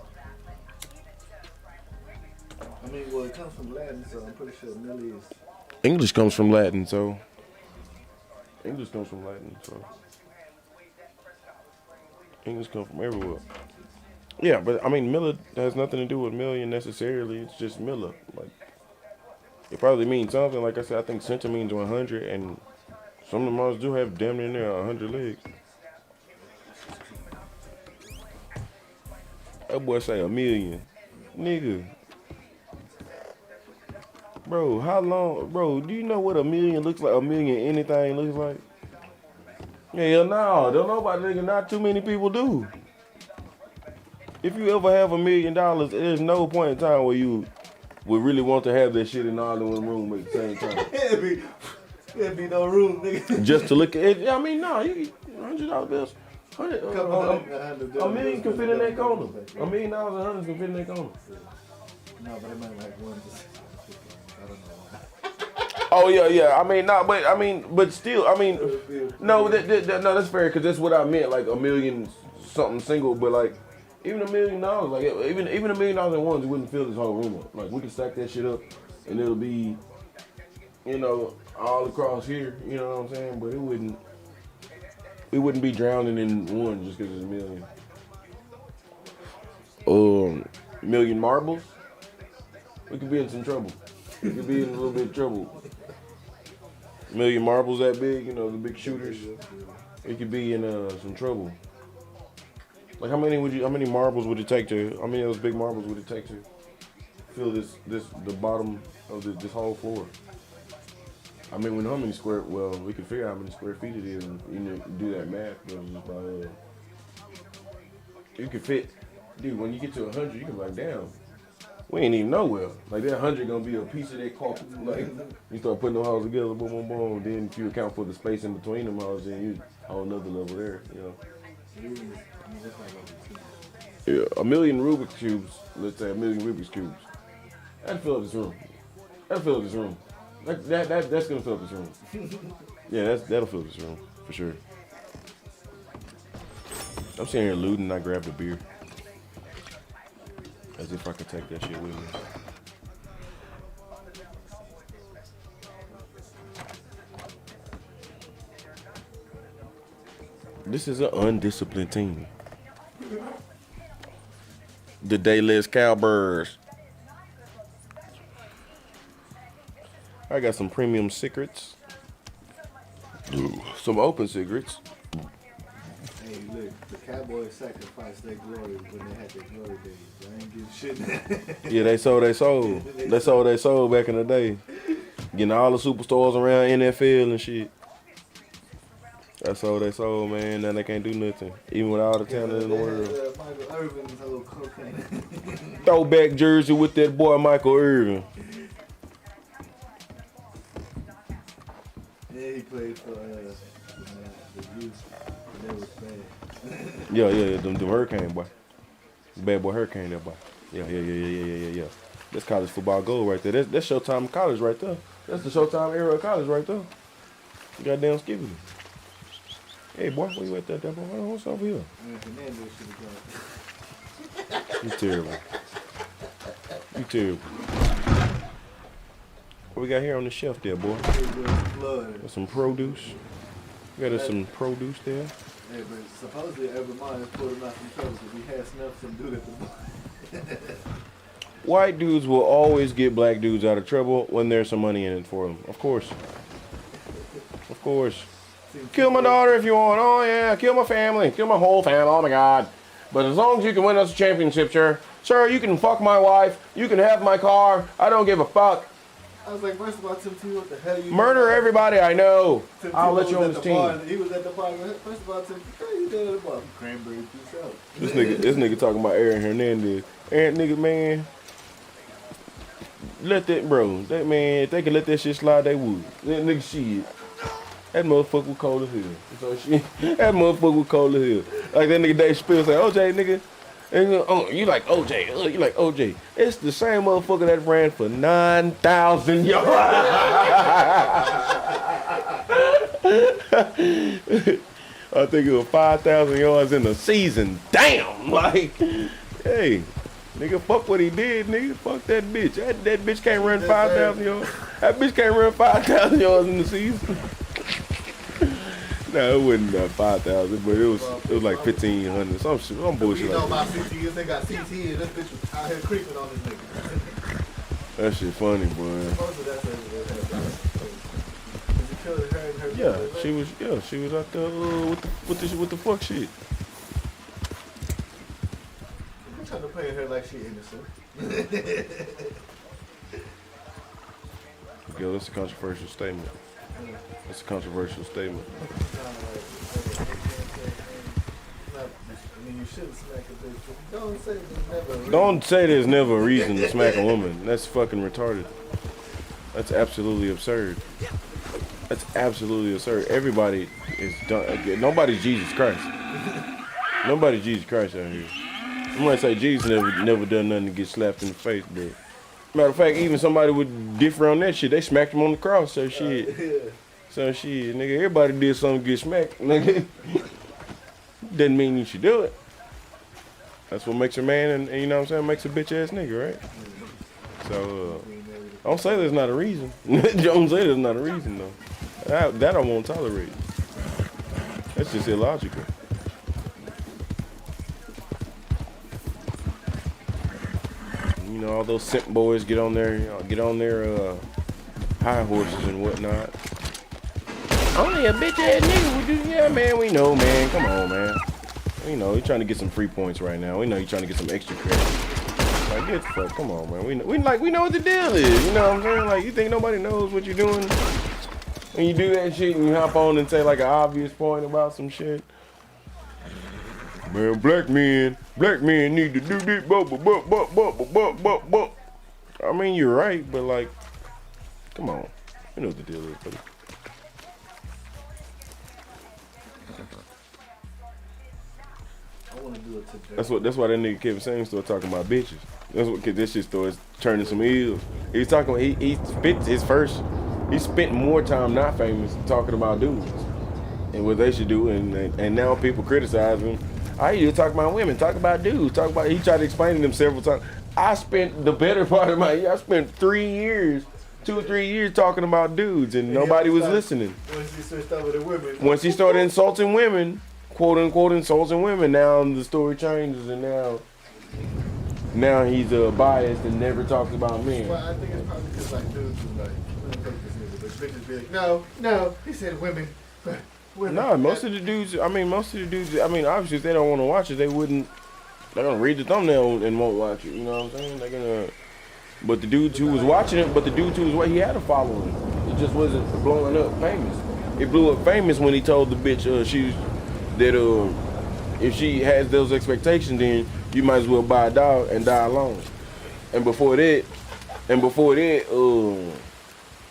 I mean, well, it comes from Latin, so I'm pretty sure milli is. English comes from Latin, so English comes from everywhere. Yeah, but I mean, Milla has nothing to do with million necessarily. It's just Milla. Like, it probably means something. Like I said, I think centa means 100, and some of the models do have damn near 100 legs. That boy say a million. Nigga. Bro, how long? Bro, do you know what a million looks like? A million anything looks like? Hell no. Don't know about nigga. Not too many people do. If you ever have $1 million, there's no point in time where you would really want to have that shit in all in one room at the same time. There'd be no room, nigga. Just to look at it. I mean, no, you $100 bills. A million can fit in that corner. $1 million and hundreds can fit in that corner. No, but it meant like one. I don't know. Oh yeah. But still, no, no, that's fair because that's what I meant. Like a million something single, but like even $1 million, like even $1 million in ones, it wouldn't fill this whole room up. Like we can stack that shit up, and it'll be, all across here. You know what I'm saying? But we wouldn't be drowning in one just because it's $1 million. Million marbles, we could be in some trouble. We could be in a little bit of trouble. $1 million marbles that big, the big shooters. We could be in some trouble. Like how many marbles would it take how many of those big marbles would it take to fill the bottom of this whole floor? I mean, we can figure out how many square feet it is and do that math. But just by, you can fit, dude, when you get to 100, you can be like, damn, we ain't even nowhere. Like that 100 gonna be a piece of that carpet. Like you start putting them holes together, boom, boom, boom. Then if you account for the space in between them holes, then you whole another level there. Yeah, 1 million Rubik's cubes. Let's say 1 million Rubik's cubes. That'd fill up this room. That's gonna fill up this room. Yeah, that'll fill this room for sure. I'm sitting here looting. I grabbed a beer. As if I could take that shit with me. This is an undisciplined team. The Dayless Cowbirds. I got some premium cigarettes. Some open cigarettes. Hey, look, the Cowboys sacrificed their glory when they had their glory days. They ain't getting shit now. Yeah, they sold their soul back in the day. Getting all the superstars around NFL and shit. They sold their soul, man. Now they can't do nothing. Even with all the talent in the world. Michael Irvin's whole cocaine. Throwback jersey with that boy Michael Irvin. Yeah, he played for the youth. That was bad. Yeah, them Hurricane boy. Bad boy Hurricane, that boy. Yeah. That's college football gold right there. That's Showtime college right there. That's the Showtime era of college right there. Goddamn Skippy. Hey boy, where you at that boy? What's over here? You terrible. You terrible. What we got here on the shelf there, boy? Got some produce. We got us some produce there. Yeah, but supposedly every month pulled him out some trouble because we had snuffed some dude at the bar. White dudes will always get black dudes out of trouble when there's some money in it for them. Of course. Of course. Kill my daughter if you want. Oh yeah, kill my family. Kill my whole family. Oh my God. But as long as you can win us a championship, sir. Sir, you can fuck my wife. You can have my car. I don't give a fuck. I was like, first of all, Tim T, what the hell you Murder doing? everybody I know. Tim T I'll let was you on at this the bar, team. and he was at the bar. First of all, Tim T, what you doing at the bar? Cranberry juice out. This nigga talking about Aaron Hernandez. Aaron nigga, man. Let that, bro. That man, if they could let that shit slide, they would. That nigga shit. That motherfucker was cold as hell. So shit. That motherfucker was cold as hell. Like that nigga Dave Chappelle say, OJ, nigga. And you like OJ. You like OJ. It's the same motherfucker that ran for 9,000 yards. I think it was 5,000 yards in the season. Damn. Like, hey. Nigga, fuck what he did, nigga. Fuck that bitch. That bitch can't run 5,000 yards. That bitch can't run 5,000 yards in the season. No, it wasn't 5,000, but it was like 1,500. Some shit, some bullshit You know like about that. CT, they got CT, and this bitch was out here creeping on this nigga. That shit funny, boy. Most of that's what it was. Yeah, she was out there with the fuck shit. I'm trying to play her like she innocent. Yo, that's a controversial statement. That's a controversial statement. I mean, you shouldn't smack a bitch, but don't say there's never a reason. Don't say there's never a reason to smack a woman. That's fucking retarded. That's absolutely absurd. That's absolutely absurd. Everybody is done. Nobody's Jesus Christ. Nobody's Jesus Christ out here. I'm gonna say Jesus never done nothing to get slapped in the face, but matter of fact, even somebody would differ on that shit. They smacked him on the cross, so shit. So shit, nigga, everybody did something to get smacked, nigga. Doesn't mean you should do it. That's what makes a man, and you know what I'm saying, makes a bitch ass nigga, right? So, don't say there's not a reason. Don't say there's not a reason, though. That I won't tolerate. That's just illogical. You know, all those simp boys get on their high horses and whatnot. Only a bitch ass nigga would do. Yeah, man, we know, man. Come on, man. We know you're trying to get some free points right now. We know you're trying to get some extra credit. Like, get the fuck. Come on, man. We know what the deal is. You know what I'm saying? Like, you think nobody knows what you're doing when you do that shit and you hop on and say like an obvious point about some shit. Man, black men need to do this. I mean, you're right, but like, come on. You know what the deal is, buddy. That's why that nigga Kevin Samuels started talking about bitches. That's what this shit started turning some ills. He was talking. He spent more time not famous talking about dudes and what they should do, and now people criticize him. I used to talk about women, talk about dudes, he tried to explain to them several times. I spent the better part of my year. I spent 2 or 3 years talking about dudes, and nobody was listening. Once he switched over to women. Once he started insulting women, quote unquote insulting women, now the story changes, and now he's biased and never talks about men. Well, I think it's probably because like dudes was like, let me take this nigga, but bitches be like, no, he said women. Nah, most of the dudes, obviously if they don't want to watch it, they're gonna read the thumbnail and won't watch it, you know what I'm saying? But the dudes who was watching it, he had a following. It just wasn't blowing up famous. It blew up famous when he told the bitch if she has those expectations, then you might as well buy a dog and die alone. And before that,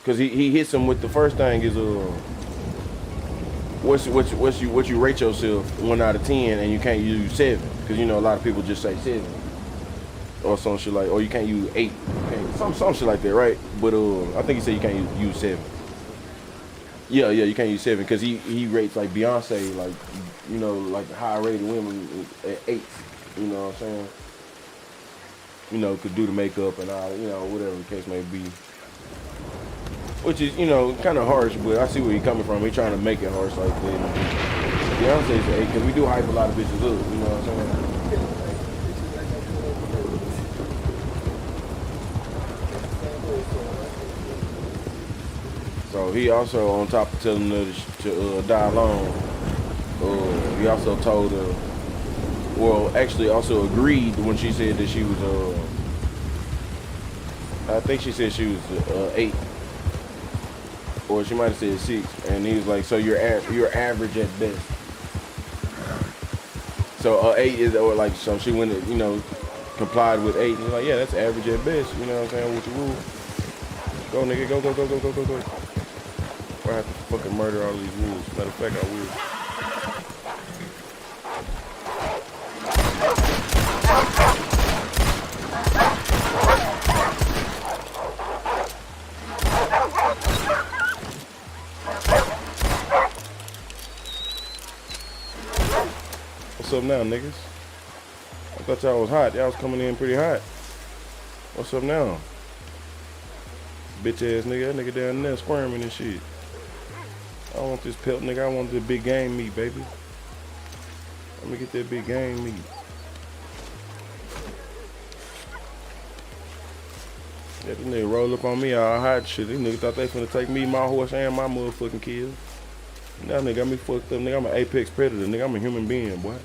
cause he hits him with the first thing is what you rate yourself 1 out of 10, and you can't use 7, because you know a lot of people just say 7. or some shit like, or you can't use 8, some shit like that, right? But I think he said you can't use 7. Yeah, you can't use 7 because he rates like Beyonce, like, you know, like high rated women at 8. You know what I'm saying? You know, could do the makeup and all, you know, whatever the case may be. Which is, you know, kind of harsh, but I see where he's coming from. He's trying to make it harsh like that. Beyonce's an 8 because we do hype a lot of bitches up. You know what I'm saying? So he also, on top of telling her to die alone, he also told her, well, actually also agreed when she said that she was, I think she said she was 8, or she might have said 6, and he was like, so you're average at best. So 8 is, or like, so she went, you know, complied with 8, and he's like, yeah, that's average at best. You know what I'm saying? With the rule. Go, nigga, go. I have to fucking murder all these rules. Matter of fact, I will. What's up now, niggas? I thought y'all was hot. Y'all was coming in pretty hot. What's up now? Bitch ass nigga, that nigga down there squirming and shit. I don't want this pelt, nigga. I want the big game meat, baby. Let me get that big game meat. Yeah, this nigga roll up on me all hot shit. These niggas thought they finna take me, my horse, and my motherfucking kids. Now nigga got me fucked up, nigga. I'm an apex predator, nigga. I'm a human being, boy.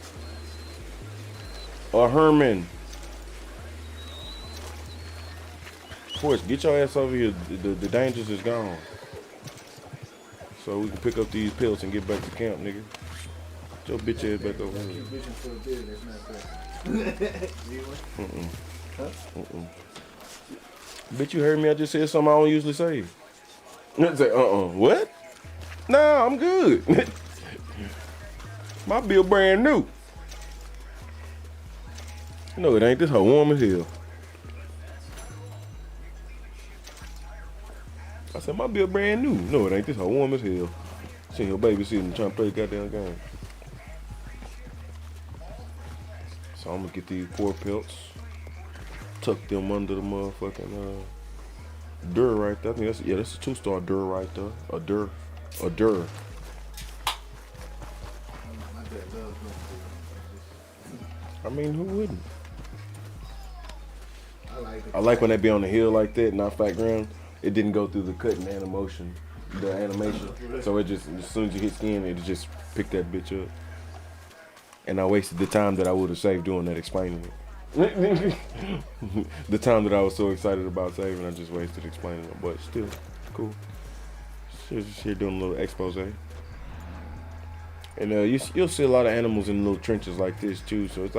A Herman. Of course, get your ass over here. The dangers is gone. So we can pick up these pills and get back to camp, nigga. Get your bitch ass back over here. Bitch, you heard me? I just said something I don't usually say. Say, what? Nah, I'm good. My bill brand new. No, it ain't. This hoe warm as hell. I said, my bill brand new. No, it ain't. This hoe warm as hell. Seen your baby sitting trying to play the goddamn game. So I'm gonna get these 4 pelts. Tuck them under the motherfucking Dur right there. I think that's a 2-star Dur right there. A Dur. I mean, who wouldn't? I like when they be on the hill like that, not flat ground. It didn't go through the cutting the animation. So it just, as soon as you hit skin, it just picked that bitch up. And I wasted the time that I would have saved doing that, explaining it. The time that I was so excited about saving, I just wasted explaining it. But still, cool. Just here doing a little expose. And you'll see a lot of animals in little trenches like this too, so it's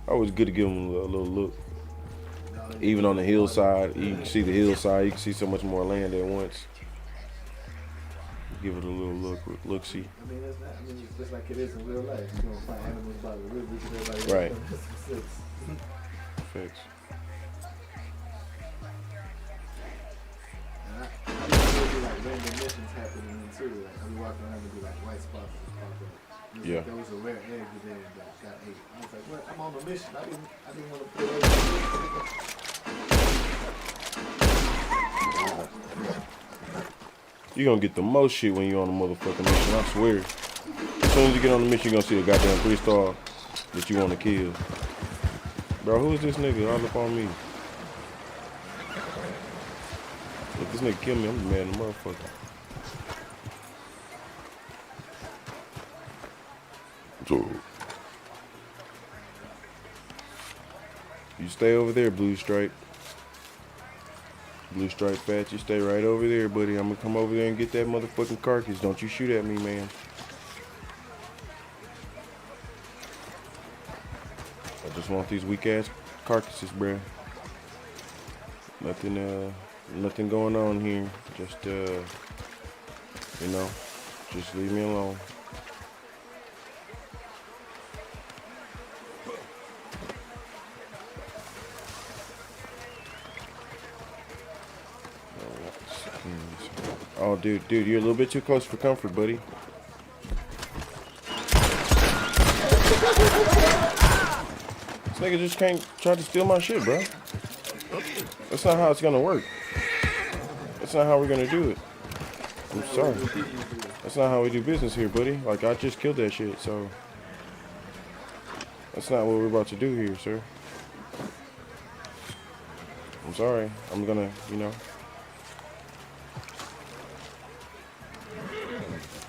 always good to give them a little look. Even on the hillside, you can see the hillside, you can see so much more land at once. Give it a little look-see. I mean, it's just like it is in real life. You're gonna find animals by the river, everybody right. Facts. And I be like random missions happening too. Like I be walking around and be like white spots just pop up. Yeah. Like, there was a rare egg today that got 8. I was like, what? I'm on a mission. I didn't want to put it. You're gonna get the most shit when you're on a motherfucking mission, I swear. As soon as you get on the mission, you're gonna see a goddamn 3-star that you wanna kill. Bro, who is this nigga all up on me? If this nigga kill me, I'm mad at the motherfucker. So, you stay over there, Blue Stripe. Blue Stripe Fat, you stay right over there, buddy. I'm gonna come over there and get that motherfucking carcass. Don't you shoot at me, man. I just want these weak ass carcasses, bruh. Nothing going on here. Just, you know, just leave me alone. Oh, dude, you're a little bit too close for comfort, buddy. This nigga just can't try to steal my shit, bro. That's not how it's gonna work. That's not how we're gonna do it. I'm sorry. That's not how we do business here, buddy. Like, I just killed that shit, so that's not what we're about to do here, sir. I'm sorry. I'm gonna, you know.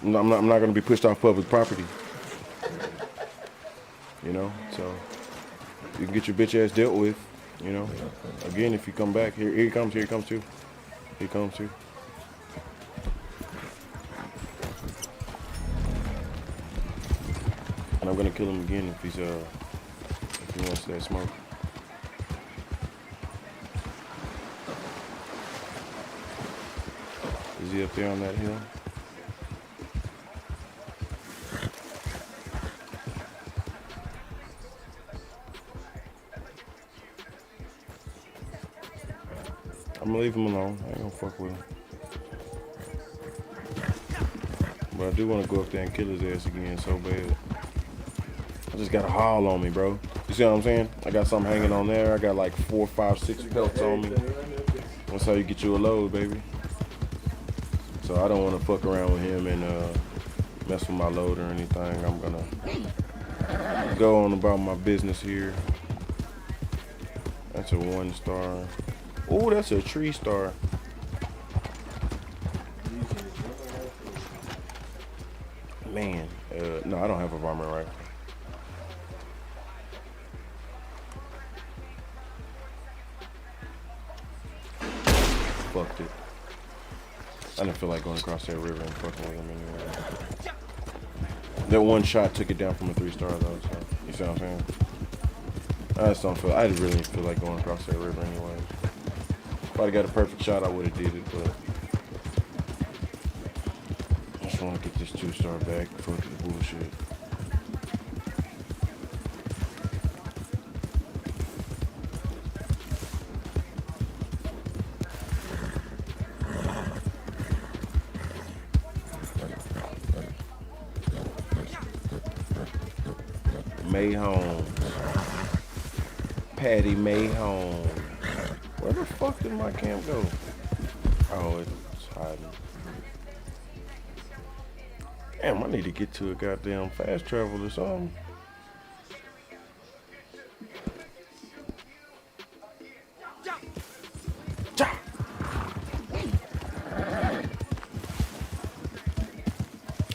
I'm not gonna be pushed off public property. You know, so you can get your bitch ass dealt with. You know, again, if you come back, here he comes too. He comes too. And I'm gonna kill him again if he wants that smoke. Is he up there on that hill? I'm gonna leave him alone. I ain't gonna fuck with him. But I do want to go up there and kill his ass again so bad. I just got a haul on me, bro. You see what I'm saying? I got something hanging on there. I got like 4, 5, 6 pelts on me. That's how you get you a load, baby. So I don't want to fuck around with him and mess with my load or anything. I'm gonna go on about my business here. That's a 1 star. Oh, that's a 3 star. Man, no, I don't have a varmint rifle. Fucked it. I didn't feel like going across that river and fucking with him anyway. That 1 shot took it down from a 3 star though, so you see what I'm saying? I really didn't feel like going across that river anyway. If I'd got a perfect shot, I would have did it, but I just want to get this 2 star back. Fuck the bullshit. Mayholm. Patty Mayholm. Where the fuck did my camp go? Oh, it's hiding. Damn, I need to get to a goddamn fast travel or something.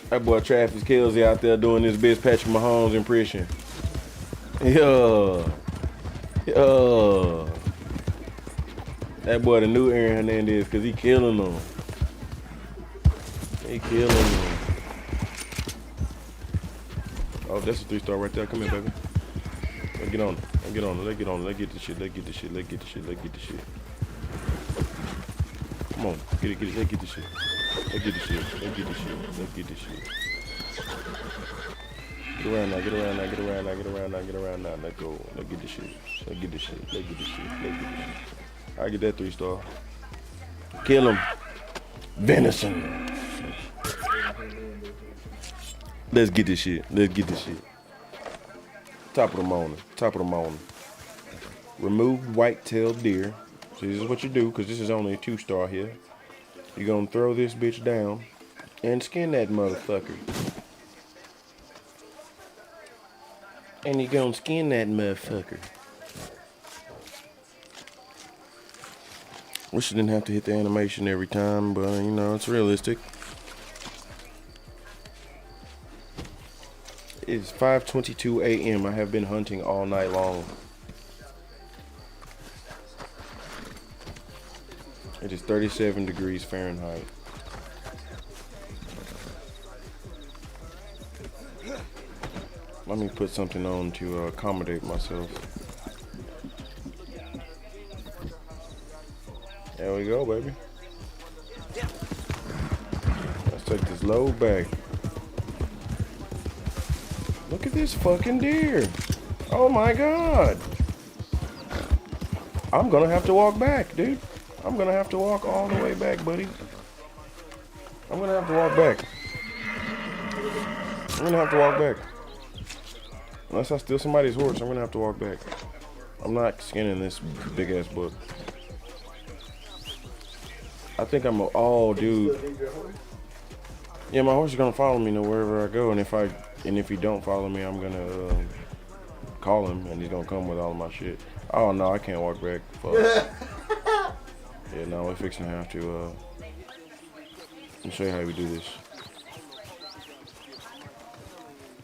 That boy Travis Kelce out there doing this bitch Patrick Mahomes impression. Yeah. That boy the new Aaron Hernandez, cause he killing them. He killing them. Oh, that's a 3 star right there. Come here, baby. Let's get on it. Let's get on it. Let's get on it. Let's get the shit. Let's get the shit. Let's get the shit. Let's get the shit. Come on. Get it. Get it. Let's get the shit. Let's get the shit. Let's get the shit. Let's get the shit. Get around now. Get around now. Get around now. Get around now. Get around now. Let's go. Let's get the shit. Let's get the shit. Let's get the shit. Let's get the shit. I get that 3 star. Kill him. Venison. Let's get this shit. Let's get this shit. Top of the morning. Top of the morning. Remove white-tailed deer. So this is what you do, because this is only a 2 star here. You're going to throw this bitch down and skin that motherfucker. And you're going to skin that motherfucker. Wish I didn't have to hit the animation every time, but you know, it's realistic. It's 5:22 a.m. I have been hunting all night long. It is 37 degrees Fahrenheit. Let me put something on to accommodate myself. There we go, baby. Let's take this load back. Look at this fucking deer. Oh my God. I'm gonna have to walk back, dude. I'm gonna have to walk all the way back, buddy. I'm gonna have to walk back. I'm gonna have to walk back. Unless I steal somebody's horse, I'm gonna have to walk back. I'm not skinning this big ass book. I think I'm oh dude. Yeah, my horse is gonna follow me wherever I go, and if he don't follow me, I'm gonna call him, and he's gonna come with all of my shit. Oh no, I can't walk back. Fuck. Yeah, no, we're fixing to have to. Let me show you how we do this.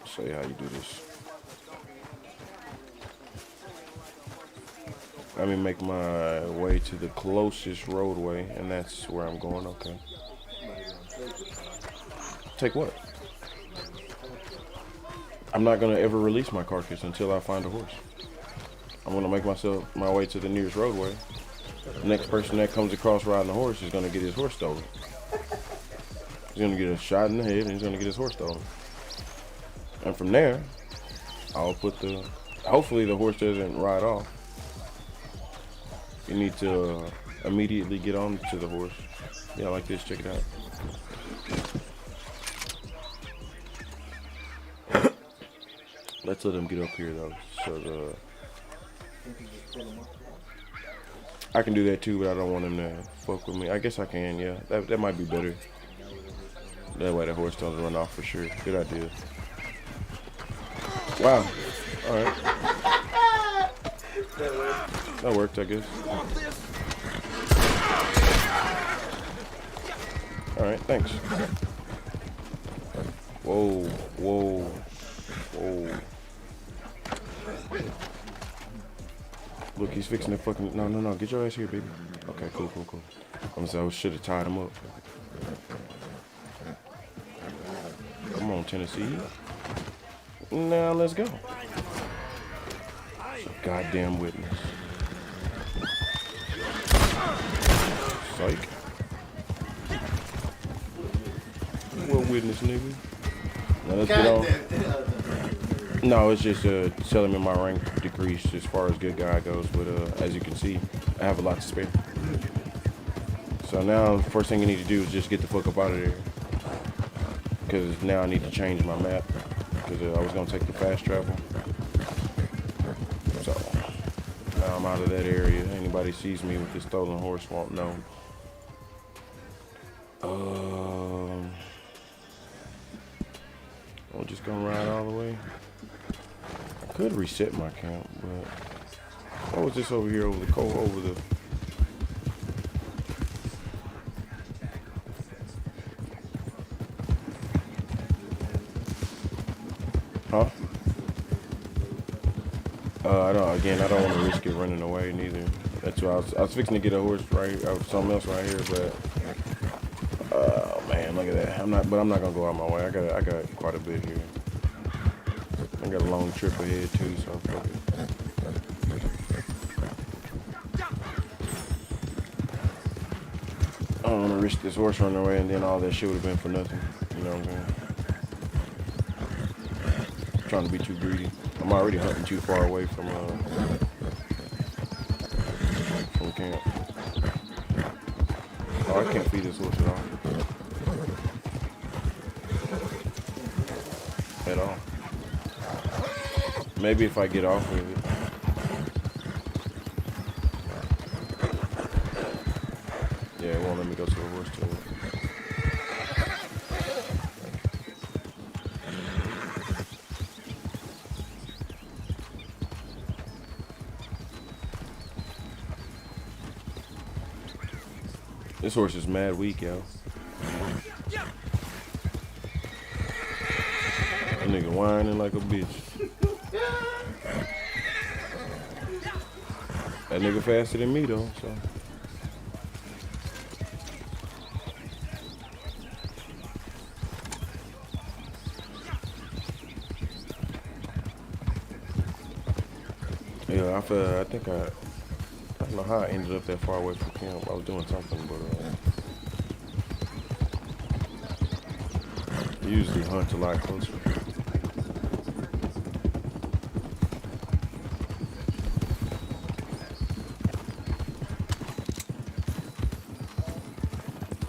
Show you how you do this. Let me make my way to the closest roadway, and that's where I'm going. Okay. Take what? I'm not gonna ever release my carcass until I find a horse. I'm gonna make my way to the nearest roadway. The next person that comes across riding a horse is gonna get his horse stolen. He's gonna get a shot in the head, and he's gonna get his horse stolen. And from there, I'll put hopefully the horse doesn't ride off. You need to immediately get on to the horse. Yeah, like this, check it out. Let's let him get up here though. So I can do that too, but I don't want him to fuck with me. I guess I can, yeah. That might be better. That way the horse doesn't run off for sure. Good idea. Wow. Alright. That worked, I guess. Alright, thanks. Whoa, whoa, whoa. Look, he's fixing the fucking. No, get your ass here, baby. Okay, cool. I'm gonna say I should have tied him up. Come on, Tennessee. Now let's go. Goddamn witness. Psych. What witness, nigga? Now let's get on. No, it's just telling me my rank decreased as far as good guy goes, but as you can see, I have a lot to spare. So now the first thing you need to do is just get the fuck up out of there. Because now I need to change my map. Because I was going to take the fast travel. So now I'm out of that area. Anybody sees me with this stolen horse won't know. I'm just going to ride all the way. I could reset my camp, but what was this over here over the Huh? I don't want to risk it running away neither. That's why I was fixing to get a horse something else right here, but oh man, look at that. I'm not gonna go out my way. I got quite a bit here. I got a long trip ahead too, so fuck it. I don't want to risk this horse running away, and then all that shit would have been for nothing. You know what I'm saying? I'm trying to be too greedy. I'm already hunting too far away from camp. Oh, I can't feed this horse at all. Maybe if I get off with it. Yeah, it won't let me go to the horse toilet. This horse is mad weak, yo. That nigga whining like a bitch. That nigga faster than me though, so. Yeah, I don't know how I ended up that far away from camp. I was doing something, but I usually hunt a lot closer.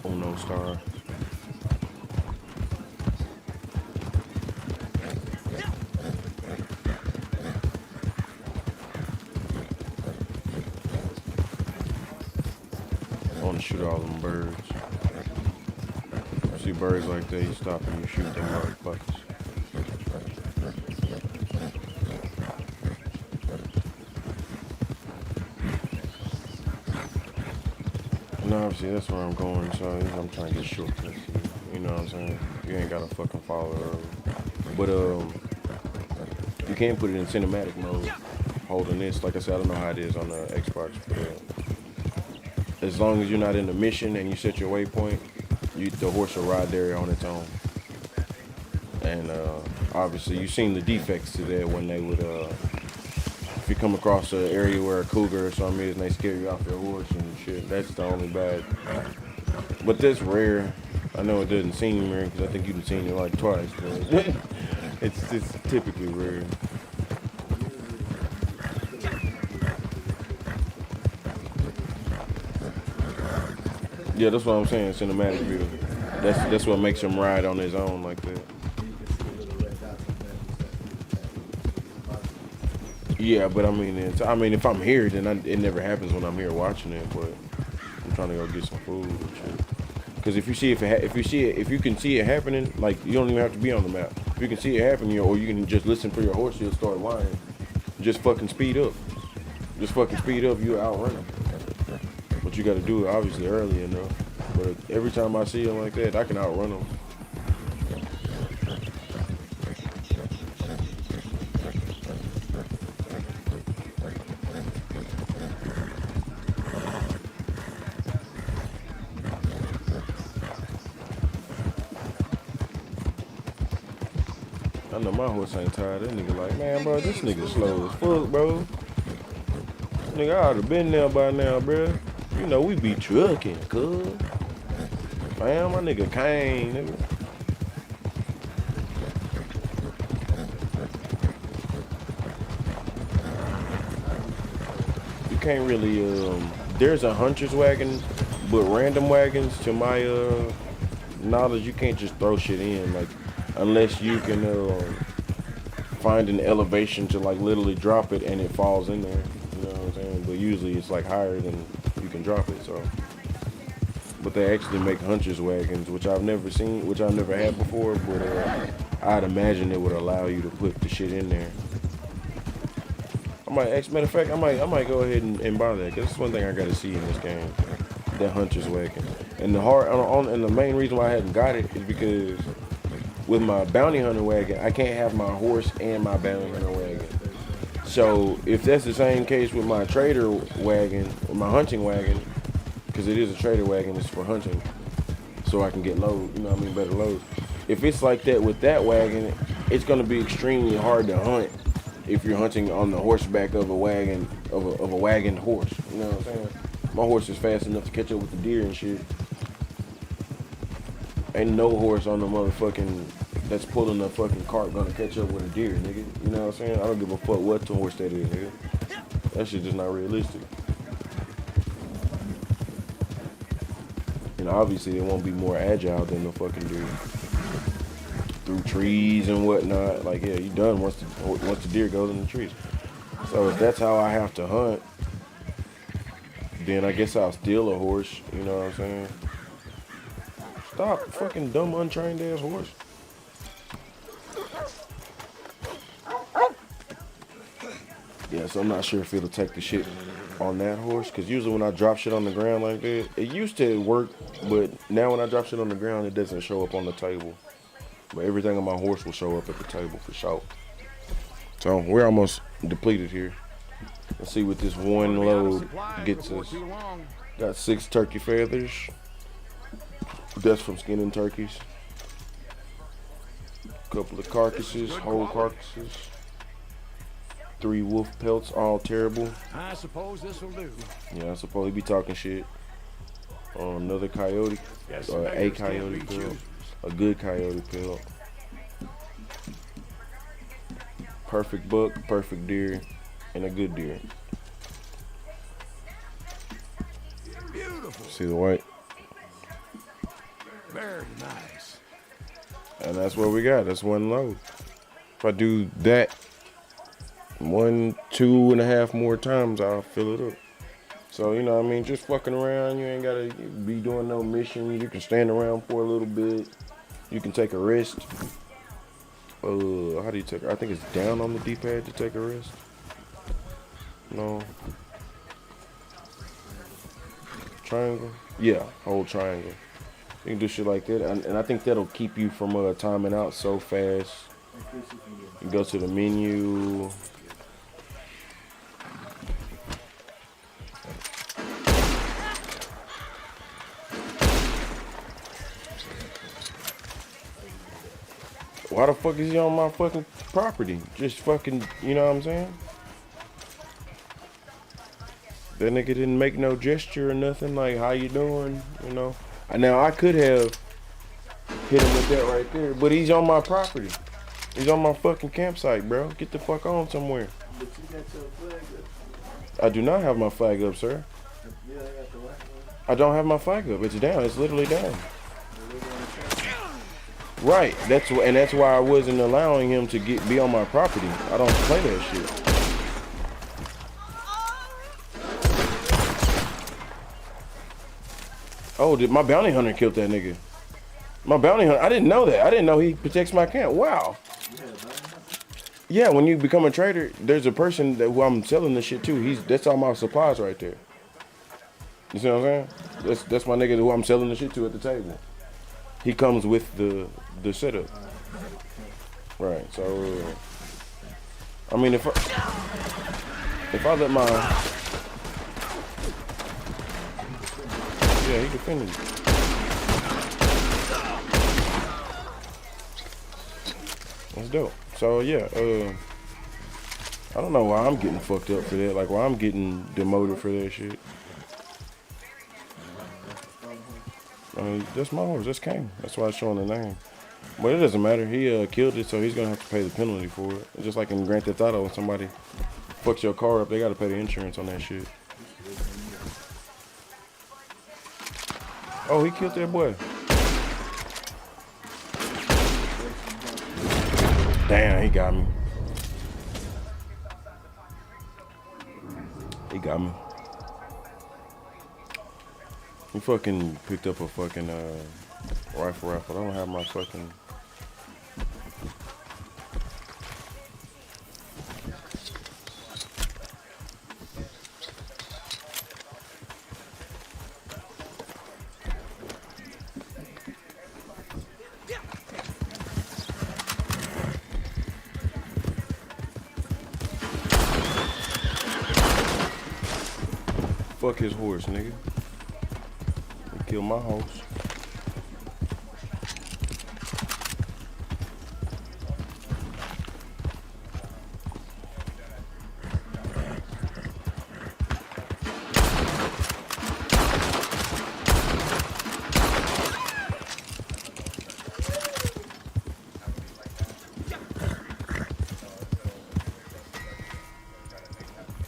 Oh no, star. I want to shoot all them birds. See birds like that, you stop and you shoot them motherfuckers. And obviously that's where I'm going, so I'm trying to get shortcuts. You know what I'm saying? You ain't gotta fucking follow her. But you can put it in cinematic mode, holding this. Like I said, I don't know how it is on the Xbox, but as long as you're not in the mission and you set your waypoint, the horse will ride there on its own. And obviously you've seen the defects to that when they would, if you come across an area where a cougar or something is and they scare you off your horse and shit, that's the only bad. But that's rare. I know it doesn't seem rare because I think you've seen it like twice, but it's typically rare. Yeah, that's what I'm saying, cinematic view. That's what makes him ride on his own like that. Yeah, but I mean, if I'm here, then it never happens when I'm here watching it. But I'm trying to go get some food and shit. Because if you can see it happening, like you don't even have to be on the map. If you can see it happening, or you can just listen for your horse, he'll start lying. Just fucking speed up. Just fucking speed up. You outrun him. But you got to do it obviously early enough. But every time I see him like that, I can outrun him. I know my horse ain't tired. That nigga like, man, bro, this nigga slow as fuck, bro. Nigga, I ought to been there by now, bro. You know, we be trucking, cuz. Man, my nigga Kane, nigga. You can't really, there's a hunter's wagon, but random wagons, to my knowledge, you can't just throw shit in, like, unless you can find an elevation to, like, literally drop it and it falls in there. You know what I'm saying? But usually it's, like, higher than you can drop it, so. But they actually make hunter's wagons, which I've never seen, which I've never had before, but I'd imagine it would allow you to put the shit in there. Matter of fact, I might go ahead and buy that, because that's one thing I gotta see in this game, that hunter's wagon. And the main reason why I hadn't got it is because with my bounty hunter wagon, I can't have my horse and my bounty hunter wagon. So if that's the same case with my trader wagon, or my hunting wagon, because it is a trader wagon, it's for hunting, so I can get load, you know what I mean, better loads. If it's like that with that wagon, it's gonna be extremely hard to hunt if you're hunting on the horseback of a wagon, of a wagon horse, you know what I'm saying? My horse is fast enough to catch up with the deer and shit. Ain't no horse on the motherfucking, that's pulling a fucking cart gonna catch up with a deer, nigga. You know what I'm saying? I don't give a fuck what the horse that is, nigga. That shit just not realistic. And obviously it won't be more agile than the fucking deer. Through trees and whatnot. Like, yeah, you done once the deer goes in the trees. So if that's how I have to hunt, then I guess I'll steal a horse, you know what I'm saying? Stop, fucking dumb untrained ass horse. Yeah, so I'm not sure if it'll take the shit on that horse, because usually when I drop shit on the ground like that, it used to work, but now when I drop shit on the ground, it doesn't show up on the table. But everything on my horse will show up at the table for sure. So we're almost depleted here. Let's see what this one load gets us. Got 6 turkey feathers. That's from skinning turkeys. Couple of carcasses, whole carcasses. 3 wolf pelts, all terrible. I suppose this will do. Yeah, I suppose he be talking shit. Another coyote, a coyote pelt, a good coyote pelt. Perfect buck, perfect deer, and a good deer. Beautiful. See the white? Very nice. And that's what we got. That's one load. If I do that 1, 2.5 more times, I'll fill it up. So, you know what I mean? Just fucking around. You ain't gotta be doing no mission. You can stand around for a little bit. You can take a rest. How do you take? I think it's down on the D-pad to take a rest. No. Triangle? Yeah, hold triangle. You can do shit like that. And I think that'll keep you from timing out so fast. You go to the menu. Why the fuck is he on my fucking property? Just fucking, you know what I'm saying? That nigga didn't make no gesture or nothing, like, how you doing, you know? Now, I could have hit him with that right there, but he's on my property. He's on my fucking campsite, bro. Get the fuck on somewhere. But you got your flag up. I do not have my flag up, sir. You ain't got the white one. I don't have my flag up. It's down. It's literally down. Right. That's why I wasn't allowing him to be on my property. I don't play that shit. Oh, my bounty hunter killed that nigga. My bounty hunter. I didn't know that. I didn't know he protects my camp. Wow. Yeah, when you become a trader, there's a person who I'm selling this shit to. That's all my supplies right there. You see what I'm saying? That's my nigga who I'm selling the shit to at the table. He comes with the setup. Right. So, I mean, if I let my he defended me. That's dope. So yeah, I don't know why I'm getting fucked up for that. Like why I'm getting demoted for that shit. That's my horse. That's Kane. That's why it's showing the name. But it doesn't matter. He killed it, so he's gonna have to pay the penalty for it. It's just like in Grand Theft Auto, when somebody fucks your car up, they gotta pay the insurance on that shit. Oh, he killed that boy. Damn, he got me. He got me. He fucking picked up a fucking rifle. I don't have my fucking... Fuck his horse, nigga. He killed my horse.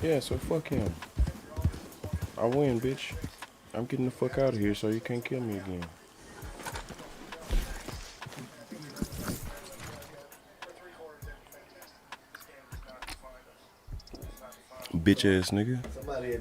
Yeah, so fuck him. I win, bitch. I'm getting the fuck out of here so you can't kill me again. Bitch ass nigga. Somebody